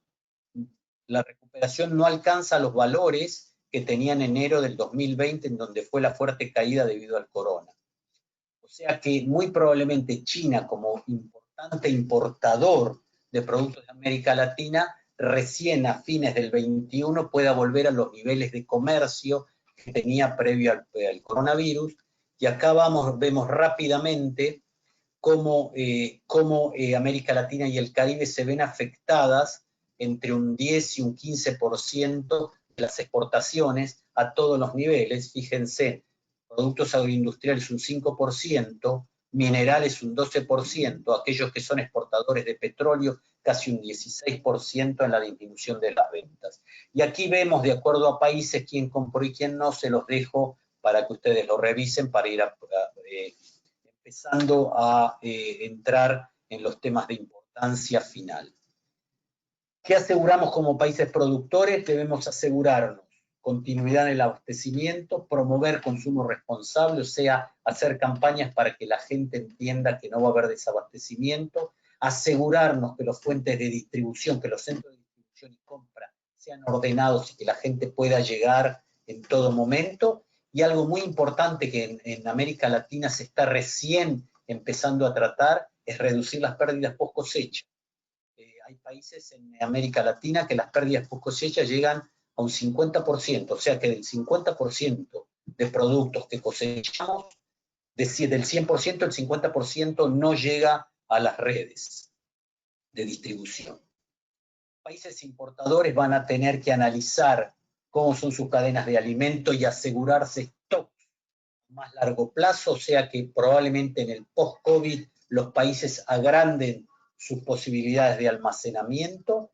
[SPEAKER 2] no alcanza los valores que tenía en enero del 2020, en donde fue la fuerte caída debido al corona. O sea que muy probablemente China, como importante importador de productos de América Latina, recién a fines del 21 pueda volver a los niveles de comercio que tenía previo al coronavirus. Y acá vemos rápidamente cómo América Latina y el Caribe se ven afectadas entre un 10 y un 15% de las exportaciones a todos los niveles. Fíjense, productos agroindustriales un 5%, minerales un 12%, aquellos que son exportadores de petróleo casi un 16% en la disminución de las ventas. Y aquí vemos, de acuerdo a países, quién compró y quién no, se los dejo para que ustedes lo revisen, para ir empezando a entrar en los temas de importancia final. ¿Qué aseguramos como países productores? Debemos asegurarnos continuidad en el abastecimiento, promover consumo responsable, o sea, hacer campañas para que la gente entienda que no va a haber desabastecimiento, asegurarnos que las fuentes de distribución, que los centros de distribución y compra sean ordenados y que la gente pueda llegar en todo momento. Y algo muy importante que en América Latina se está recién empezando a tratar es reducir las pérdidas post cosecha. Hay países en América Latina que las pérdidas post cosecha llegan a un 50%, o sea que del 50% de productos que cosechamos, del 100%, el 50% no llega a las redes de distribución. Países importadores van a tener que analizar cómo son sus cadenas de alimento y asegurarse stocks a más largo plazo, o sea que probablemente en el post-COVID los países agranden sus posibilidades de almacenamiento.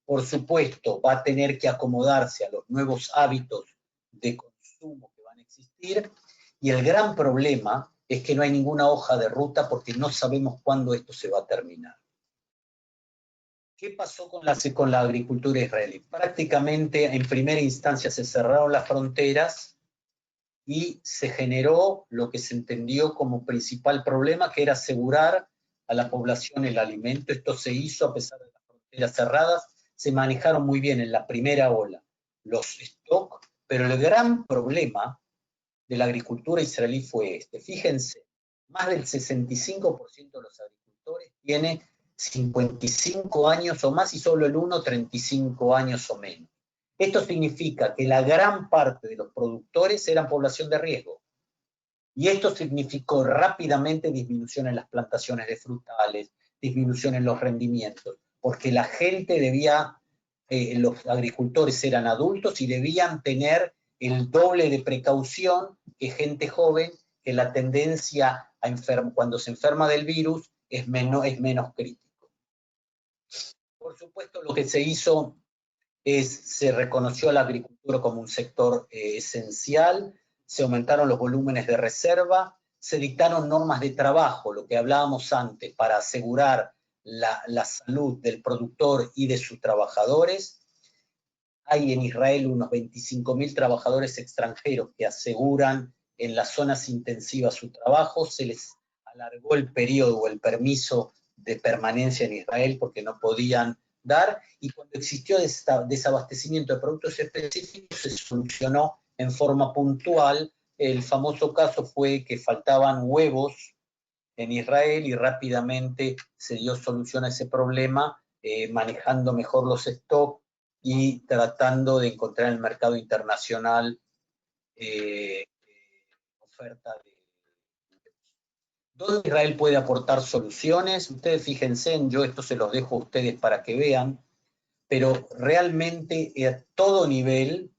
[SPEAKER 2] Por supuesto, va a tener que acomodarse a los nuevos hábitos de consumo que van a existir, y el gran problema es que no hay ninguna hoja de ruta porque no sabemos cuándo esto se va a terminar. ¿Qué pasó con la agricultura israelí? Prácticamente en primera instancia se cerraron las fronteras y se generó lo que se entendió como principal problema, que era asegurar a la población el alimento. Esto se hizo a pesar de las fronteras cerradas. Se manejaron muy bien en la primera ola los stocks, pero el gran problema de la agricultura israelí fue este. Fíjense, Más del 65% de los agricultores tiene 55 años o más y solo el 1, 35 años o menos. Esto significa que la gran parte de los productores eran población de riesgo. Y esto significó rápidamente disminución en las plantaciones de frutales, disminución en los rendimientos, porque la gente debía, los agricultores eran adultos y debían tener el doble de precaución que gente joven, que la tendencia a cuando se enferma del virus es menos crítico. Por supuesto, lo que se hizo se reconoció a la agricultura como un sector esencial, se aumentaron los volúmenes de reserva, se dictaron normas de trabajo, lo que hablábamos antes, para asegurar la salud del productor y de sus trabajadores. Hay en Israel unos 25.000 trabajadores extranjeros que aseguran en las zonas intensivas su trabajo, se les alargó el periodo o el permiso de permanencia en Israel porque no podían dar, y cuando existió desabastecimiento de productos específicos se solucionó en forma puntual. El famoso caso fue que faltaban huevos en Israel y rápidamente se dio solución a ese problema, manejando mejor los stocks y tratando de encontrar en el mercado internacional oferta de... ¿Dónde Israel puede aportar soluciones? Ustedes fíjense, yo esto se los dejo a ustedes para que vean, pero realmente a todo nivel,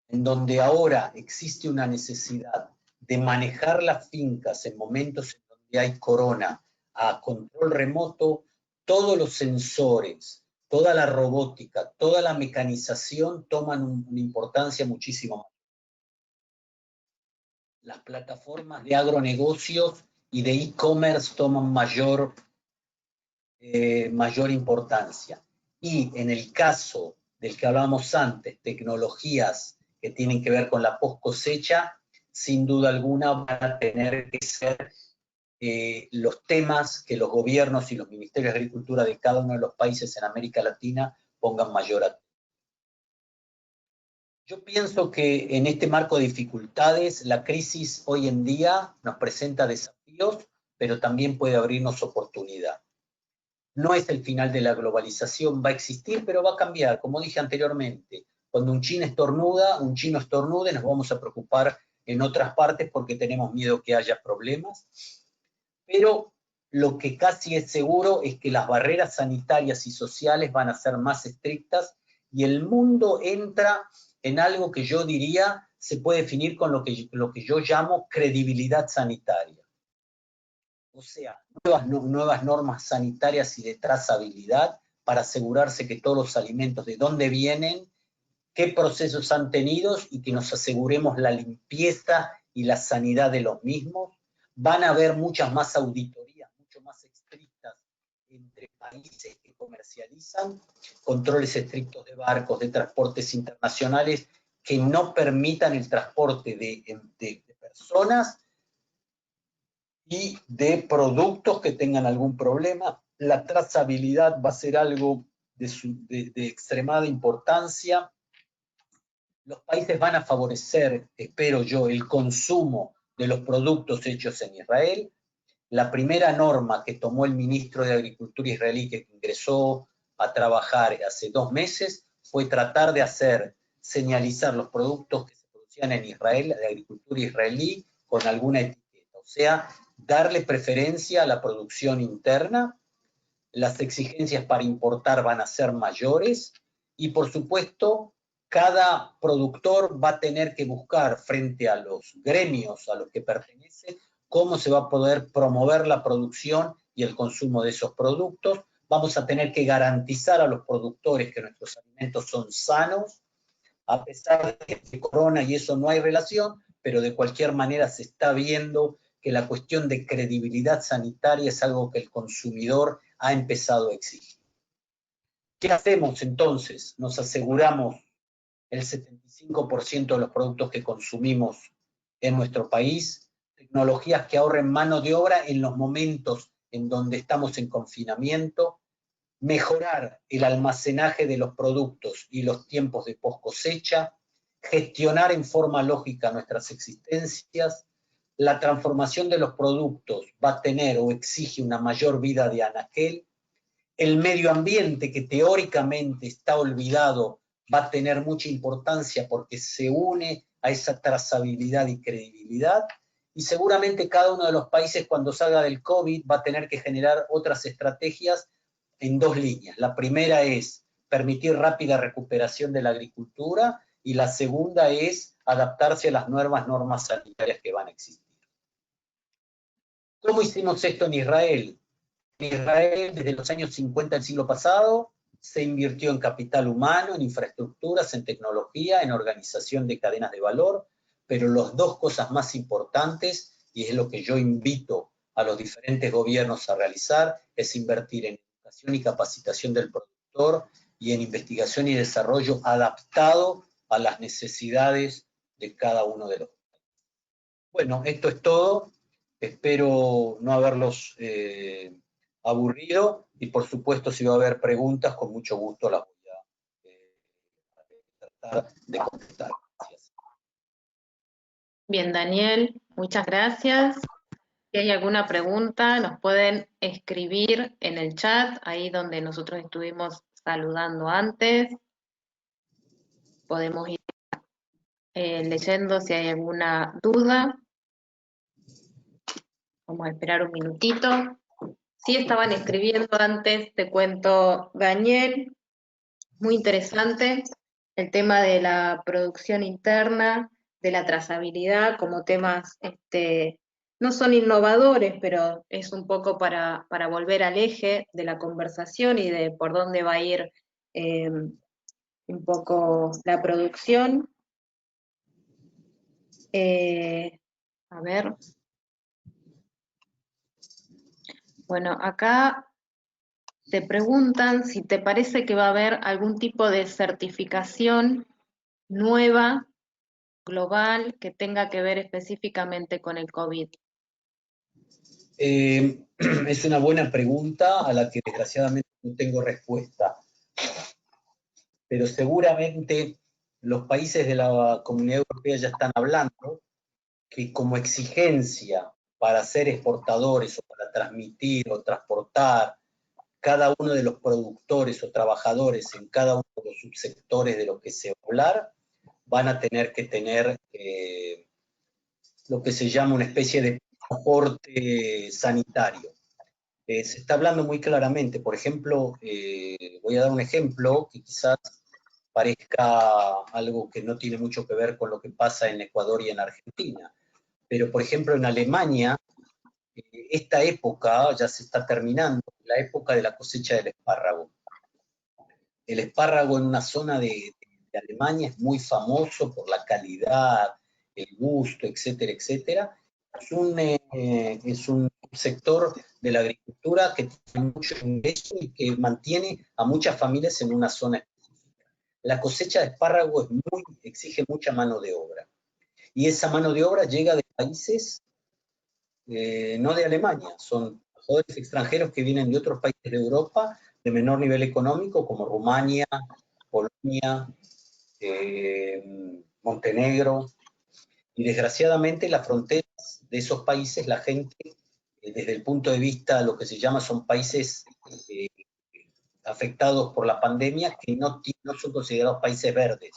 [SPEAKER 2] en donde ahora existe una necesidad de manejar las fincas en momentos en donde hay corona a control remoto, todos los sensores, toda la robótica, toda la mecanización toman una importancia muchísimo más. Las plataformas de agronegocios y de e-commerce toman mayor importancia. Y en el caso del que hablábamos antes, tecnologías que tienen que ver con la post cosecha, sin duda alguna van a tener que ser los temas que los gobiernos y los ministerios de Agricultura de cada uno de los países en América Latina pongan mayor atención. Yo pienso que en este marco de dificultades, la crisis hoy en día nos presenta desafíos, pero también puede abrirnos oportunidad. No es el final de la globalización, va a existir, pero va a cambiar. Como dije anteriormente, cuando un chino estornude, nos vamos a preocupar en otras partes porque tenemos miedo que haya problemas. Pero lo que casi es seguro es que las barreras sanitarias y sociales van a ser más estrictas y el mundo entra en algo que yo diría se puede definir con lo que yo llamo credibilidad sanitaria. O sea, nuevas normas sanitarias y de trazabilidad para asegurarse que todos los alimentos, de dónde vienen, qué procesos han tenido y que nos aseguremos la limpieza y la sanidad de los mismos. Van a haber muchas más auditorías, mucho más estrictas entre países que comercializan, controles estrictos de barcos, de transportes internacionales que no permitan el transporte de personas y de productos que tengan algún problema. La trazabilidad va a ser algo de extremada importancia. Los países van a favorecer, espero yo, el consumo de los productos hechos en Israel. La primera norma que tomó el ministro de Agricultura israelí, que ingresó a trabajar hace 2 meses, fue tratar de señalizar los productos que se producían en Israel, de agricultura israelí, con alguna etiqueta. O sea, darle preferencia a la producción interna. Las exigencias para importar van a ser mayores y, por supuesto, cada productor va a tener que buscar frente a los gremios a los que pertenece cómo se va a poder promover la producción y el consumo de esos productos. Vamos a tener que garantizar a los productores que nuestros alimentos son sanos, a pesar de que corona y eso no hay relación, pero de cualquier manera se está viendo que la cuestión de credibilidad sanitaria es algo que el consumidor ha empezado a exigir. ¿Qué hacemos entonces? Nos aseguramos el 75% de los productos que consumimos en nuestro país, tecnologías que ahorren mano de obra en los momentos en donde estamos en confinamiento, mejorar el almacenaje de los productos y los tiempos de post cosecha, gestionar en forma lógica nuestras existencias, la transformación de los productos va a tener o exige una mayor vida de anaquel, el medio ambiente, que teóricamente está olvidado, va a tener mucha importancia porque se une a esa trazabilidad y credibilidad, y seguramente cada uno de los países cuando salga del COVID va a tener que generar otras estrategias en dos líneas. La primera es permitir rápida recuperación de la agricultura, y la segunda es adaptarse a las nuevas normas sanitarias que van a existir. ¿Cómo hicimos esto en Israel? En Israel, desde los años 50 del siglo pasado, se invirtió en capital humano, en infraestructuras, en tecnología, en organización de cadenas de valor, pero las dos cosas más importantes, y es lo que yo invito a los diferentes gobiernos a realizar, es invertir en educación y capacitación del productor y en investigación y desarrollo adaptado a las necesidades de cada uno de los países. Bueno, esto es todo. Espero no haberlos aburrido, y por supuesto si va a haber preguntas, con mucho gusto las voy a tratar de contestar. Gracias.
[SPEAKER 1] Bien, Daniel, muchas gracias. Si hay alguna pregunta, nos pueden escribir en el chat, ahí donde nosotros estuvimos saludando antes. Podemos ir leyendo si hay alguna duda. Vamos a esperar un minutito. Sí estaban escribiendo antes, te cuento, Daniel, muy interesante el tema de la producción interna, de la trazabilidad, como temas, no son innovadores, pero es un poco para volver al eje de la conversación y de por dónde va a ir un poco la producción. A ver. Bueno, acá te preguntan si te parece que va a haber algún tipo de certificación nueva, global, que tenga que ver específicamente con el COVID.
[SPEAKER 2] Es una buena pregunta a la que desgraciadamente no tengo respuesta, pero seguramente los países de la Comunidad Europea ya están hablando que como exigencia para ser exportadores o para transmitir o transportar cada uno de los productores o trabajadores en cada uno de los subsectores de los que se va a hablar, van a tener que tener lo que se llama una especie de pasaporte sanitario. Se está hablando muy claramente, por ejemplo, voy a dar un ejemplo que quizás parezca algo que no tiene mucho que ver con lo que pasa en Ecuador y en Argentina, pero por ejemplo en Alemania, esta época ya se está terminando, la época de la cosecha del espárrago. El espárrago en una zona de Alemania es muy famoso por la calidad, el gusto, etcétera, etcétera. Es un sector de la agricultura que tiene mucho ingreso y que mantiene a muchas familias en una zona específica. La cosecha de espárrago exige mucha mano de obra. Y esa mano de obra llega de países no de Alemania, son trabajadores extranjeros que vienen de otros países de Europa de menor nivel económico, como Rumania, Polonia, Montenegro, y desgraciadamente las fronteras de esos países, la gente, desde el punto de vista de lo que se llama, son países afectados por la pandemia, que no son considerados países verdes,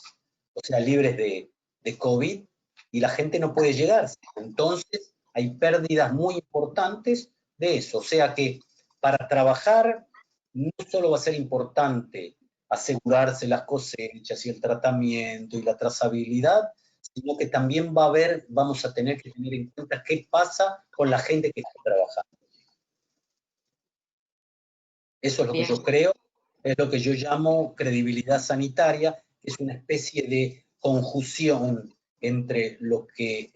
[SPEAKER 2] o sea, libres de COVID, y la gente no puede llegar. Entonces, hay pérdidas muy importantes de eso. O sea que para trabajar no solo va a ser importante asegurarse las cosechas y el tratamiento y la trazabilidad, sino que también vamos a tener que tener en cuenta qué pasa con la gente que está trabajando. Eso es lo que yo creo, es lo que yo llamo credibilidad sanitaria, que es una especie de conjunción entre lo que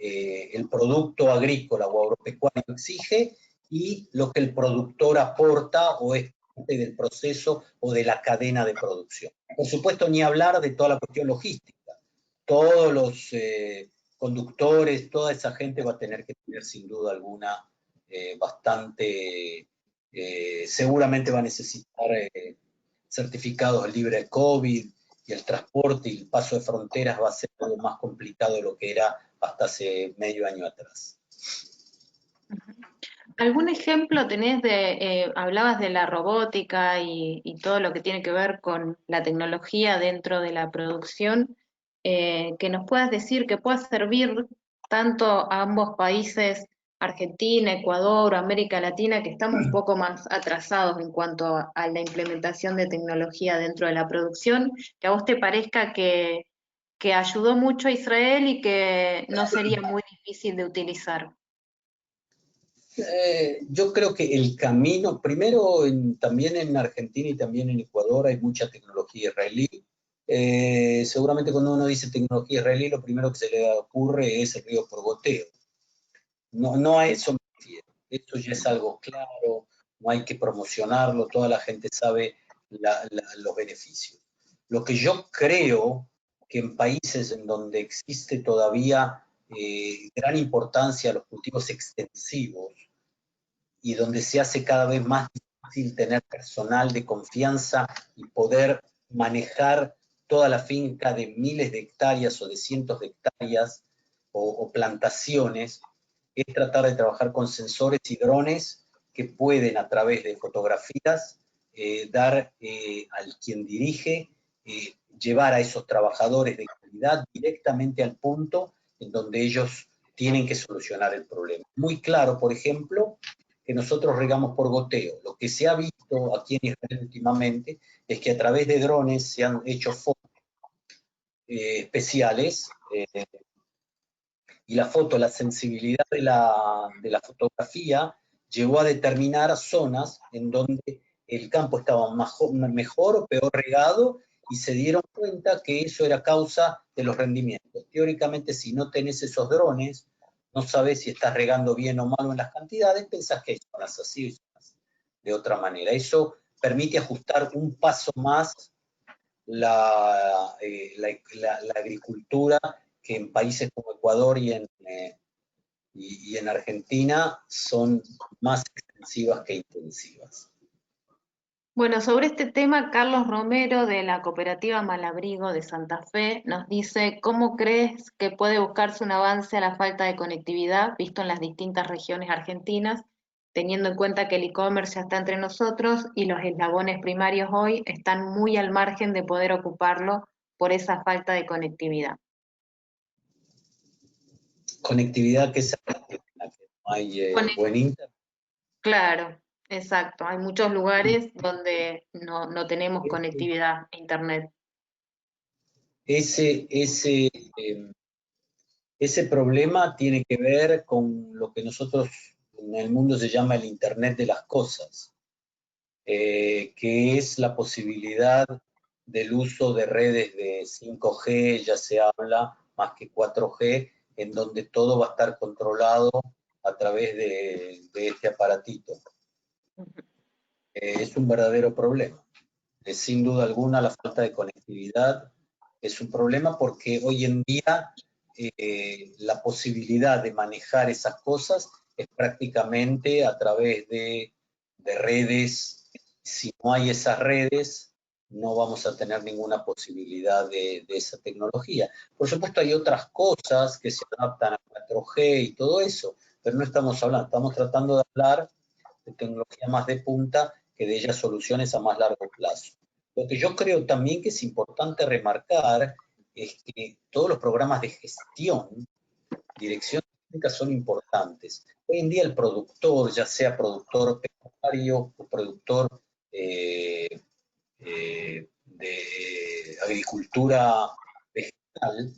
[SPEAKER 2] el producto agrícola o agropecuario exige y lo que el productor aporta o es parte del proceso o de la cadena de producción. Por supuesto, ni hablar de toda la cuestión logística. Todos los conductores, toda esa gente va a tener que tener sin duda alguna bastante, seguramente va a necesitar certificados libres de COVID, y el transporte y el paso de fronteras va a ser algo más complicado de lo que era hasta hace medio año atrás.
[SPEAKER 1] ¿Algún ejemplo tenés hablabas de la robótica y todo lo que tiene que ver con la tecnología dentro de la producción, que nos puedas decir que pueda servir tanto a ambos países, Argentina, Ecuador, América Latina, que estamos un poco más atrasados en cuanto a la implementación de tecnología dentro de la producción, que a vos te parezca que ayudó mucho a Israel y que no sería muy difícil de utilizar?
[SPEAKER 2] Yo creo que el camino, primero también en Argentina y también en Ecuador hay mucha tecnología israelí. Seguramente cuando uno dice tecnología israelí, lo primero que se le ocurre es el río por goteo. No a eso me refiero. Esto ya es algo claro, no hay que promocionarlo, toda la gente sabe los beneficios. Lo que yo creo que en países en donde existe todavía gran importancia a los cultivos extensivos, y donde se hace cada vez más difícil tener personal de confianza y poder manejar toda la finca de miles de hectáreas o de cientos de hectáreas o plantaciones, es tratar de trabajar con sensores y drones que pueden a través de fotografías dar al quien dirige, llevar a esos trabajadores de calidad directamente al punto en donde ellos tienen que solucionar el problema. Muy claro, por ejemplo, que nosotros regamos por goteo. Lo que se ha visto aquí en Israel últimamente es que a través de drones se han hecho fotos especiales y la foto, la sensibilidad de la fotografía llegó a determinar zonas en donde el campo estaba mejor o peor regado y se dieron cuenta que eso era causa de los rendimientos. Teóricamente, si no tenés esos drones, no sabes si estás regando bien o mal en las cantidades, pensás que hay zonas así y zonas de otra manera. Eso permite ajustar un paso más la agricultura, que en países como Ecuador y en Argentina son más extensivas que intensivas.
[SPEAKER 1] Bueno, sobre este tema, Carlos Romero de la cooperativa Malabrigo de Santa Fe nos dice, ¿cómo crees que puede buscarse un avance a la falta de conectividad visto en las distintas regiones argentinas, teniendo en cuenta que el e-commerce ya está entre nosotros y los eslabones primarios hoy están muy al margen de poder ocuparlo por esa falta de conectividad?
[SPEAKER 2] Conectividad que es la que no hay buen internet.
[SPEAKER 1] Claro, exacto. Hay muchos lugares donde no tenemos conectividad a internet.
[SPEAKER 2] Ese, ese, eh, ese problema tiene que ver con lo que nosotros en el mundo se llama el Internet de las cosas, que es la posibilidad del uso de redes de 5G, ya se habla más que 4G, en donde todo va a estar controlado a través de este aparatito. Es un verdadero problema. Sin duda alguna la falta de conectividad es un problema porque hoy en día la posibilidad de manejar esas cosas es prácticamente a través de redes. Si no hay esas redes, no vamos a tener ninguna posibilidad de esa tecnología. Por supuesto, hay otras cosas que se adaptan a 4G y todo eso, pero no estamos hablando, estamos tratando de hablar de tecnología más de punta que de ellas soluciones a más largo plazo. Lo que yo creo también que es importante remarcar es que todos los programas de gestión, dirección técnica son importantes. Hoy en día el productor, ya sea productor pecuario o productor de agricultura vegetal,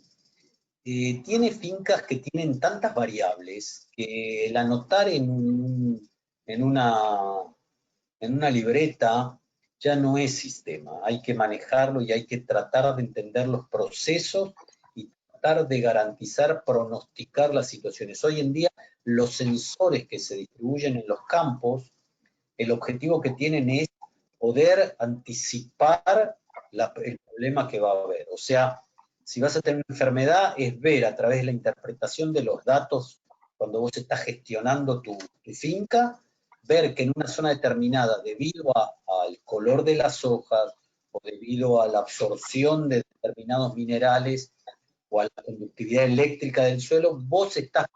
[SPEAKER 2] tiene fincas que tienen tantas variables que el anotar en una libreta ya no es sistema, hay que manejarlo y hay que tratar de entender los procesos y tratar de garantizar, pronosticar las situaciones. Hoy en día los sensores que se distribuyen en los campos, el objetivo que tienen es poder anticipar el problema que va a haber. O sea, si vas a tener una enfermedad, es ver a través de la interpretación de los datos cuando vos estás gestionando tu finca, ver que en una zona determinada, debido al color de las hojas o debido a la absorción de determinados minerales o a la conductividad eléctrica del suelo, vos estás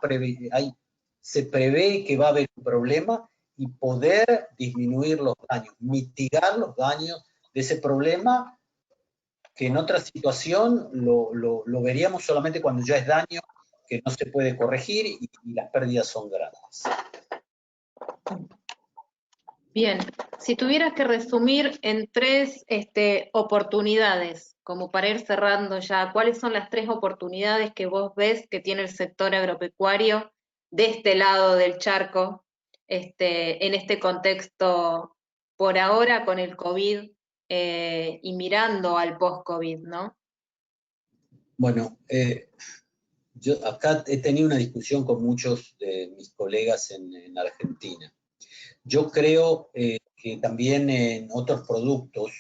[SPEAKER 2] se prevé que va a haber un problema y poder disminuir los daños, mitigar los daños de ese problema, que en otra situación lo veríamos solamente cuando ya es daño que no se puede corregir y las pérdidas son grandes.
[SPEAKER 1] Bien, si tuvieras que resumir en tres oportunidades, como para ir cerrando ya, ¿cuáles son las tres oportunidades que vos ves que tiene el sector agropecuario de este lado del charco, en este contexto por ahora con el COVID y mirando al post-COVID, ¿no?
[SPEAKER 2] Bueno, yo acá he tenido una discusión con muchos de mis colegas en Argentina. Yo creo que también en otros productos,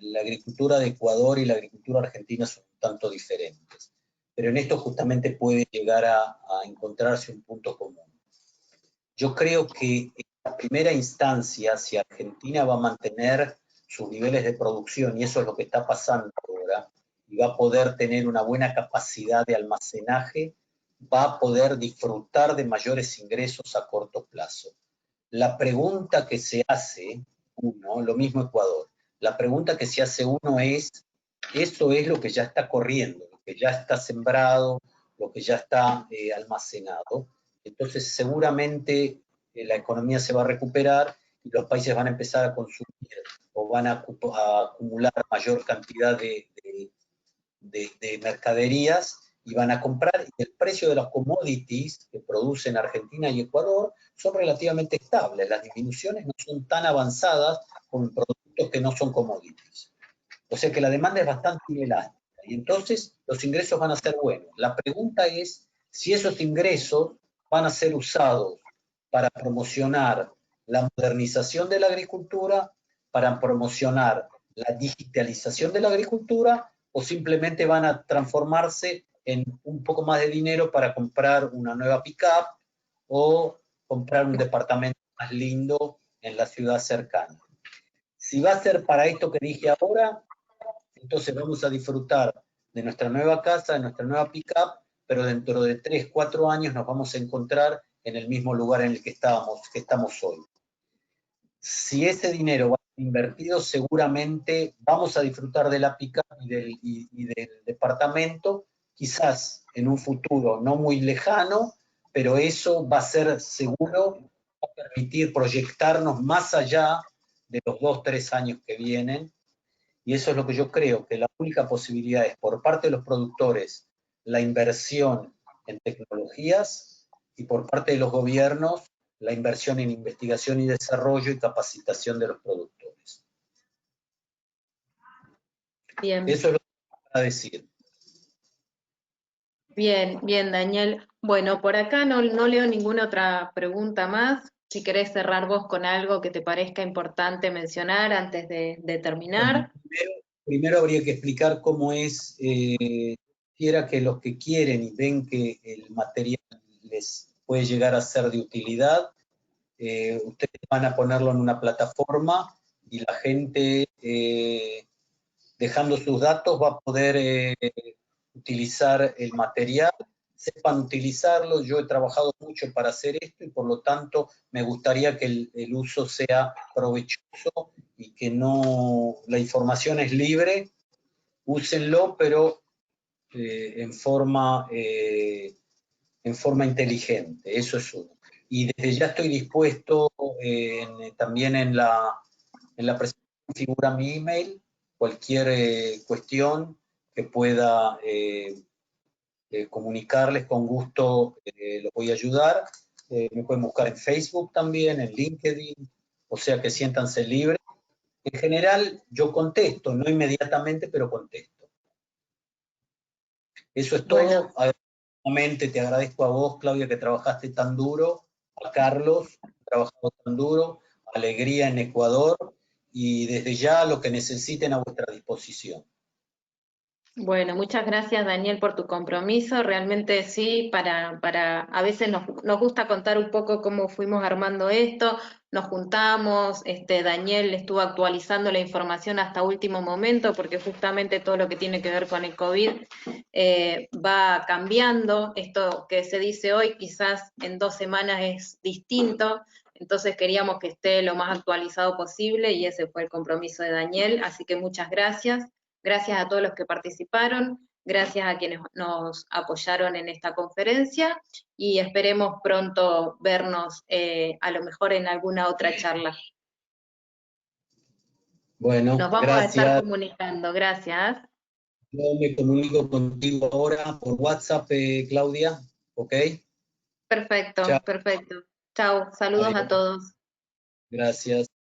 [SPEAKER 2] la agricultura de Ecuador y la agricultura argentina son un tanto diferentes, pero en esto justamente puede llegar a encontrarse un punto común. Yo creo que en la primera instancia, si Argentina va a mantener sus niveles de producción, y eso es lo que está pasando ahora, y va a poder tener una buena capacidad de almacenaje, va a poder disfrutar de mayores ingresos a corto plazo. La pregunta que se hace uno, lo mismo Ecuador, la pregunta que se hace uno es, ¿eso es lo que ya está corriendo, lo que ya está sembrado, lo que ya está almacenado? Entonces seguramente la economía se va a recuperar y los países van a empezar a consumir o van a acumular mayor cantidad de mercaderías y van a comprar, y el precio de los commodities que producen Argentina y Ecuador son relativamente estables. Las disminuciones no son tan avanzadas como en productos que no son commodities. O sea que la demanda es bastante inelástica y entonces los ingresos van a ser buenos. La pregunta es si esos ingresos van a ser usados para promocionar la modernización de la agricultura, para promocionar la digitalización de la agricultura, o simplemente van a transformarse en un poco más de dinero para comprar una nueva pick-up o comprar un departamento más lindo en la ciudad cercana. Si va a ser para esto que dije ahora, entonces vamos a disfrutar de nuestra nueva casa, de nuestra nueva pick-up, pero dentro de 3, 4 años nos vamos a encontrar en el mismo lugar en el que estamos hoy. Si ese dinero va invertido, seguramente vamos a disfrutar de la pick-up y del departamento, quizás en un futuro no muy lejano, pero eso va a ser seguro, va a permitir proyectarnos más allá de los 2, 3 años que vienen. Y eso es lo que yo creo, que la única posibilidad es por parte de los productores la inversión en tecnologías y por parte de los gobiernos la inversión en investigación y desarrollo y capacitación de los productores.
[SPEAKER 1] Bien.
[SPEAKER 2] Eso es lo que voy a decir.
[SPEAKER 1] Bien, bien, Daniel. Bueno, por acá no leo ninguna otra pregunta más. Si querés cerrar vos con algo que te parezca importante mencionar antes de terminar.
[SPEAKER 2] Bueno, primero habría que explicar cómo es, quiera que los que quieren y ven que el material les puede llegar a ser de utilidad, ustedes van a ponerlo en una plataforma y la gente, dejando sus datos, va a poder utilizar el material, sepan utilizarlo. Yo he trabajado mucho para hacer esto y por lo tanto me gustaría que el uso sea provechoso y que no, la información es libre, úsenlo, pero en forma inteligente, eso es uno. Y desde ya estoy dispuesto, también en la presentación figura mi email, cualquier cuestión que pueda comunicarles, con gusto los voy a ayudar. Me pueden buscar en Facebook también, en LinkedIn, o sea que siéntanse libres. En general yo contesto, no inmediatamente, pero contesto. Eso es todo.
[SPEAKER 1] Bueno,
[SPEAKER 2] Nuevamente te agradezco a vos, Claudia, que trabajaste tan duro, a Carlos, que trabajó tan duro, alegría en Ecuador, y desde ya lo que necesiten a vuestra disposición.
[SPEAKER 1] bueno, muchas gracias, Daniel, por tu compromiso. Realmente sí, a veces nos gusta contar un poco cómo fuimos armando esto, nos juntamos, Daniel estuvo actualizando la información hasta último momento, porque justamente todo lo que tiene que ver con el COVID va cambiando. Esto que se dice hoy quizás en 2 semanas es distinto, entonces queríamos que esté lo más actualizado posible y ese fue el compromiso de Daniel, así que muchas gracias. Gracias a todos los que participaron, gracias a quienes nos apoyaron en esta conferencia y esperemos pronto vernos a lo mejor en alguna otra charla.
[SPEAKER 2] Bueno,
[SPEAKER 1] Nos vamos a estar
[SPEAKER 2] gracias.
[SPEAKER 1] comunicando, gracias.
[SPEAKER 2] Yo me comunico contigo ahora por WhatsApp, Claudia, ¿ok?
[SPEAKER 1] Perfecto,
[SPEAKER 2] Chao.
[SPEAKER 1] perfecto. Chao, saludos a
[SPEAKER 2] Adiós.
[SPEAKER 1] todos.
[SPEAKER 2] Gracias.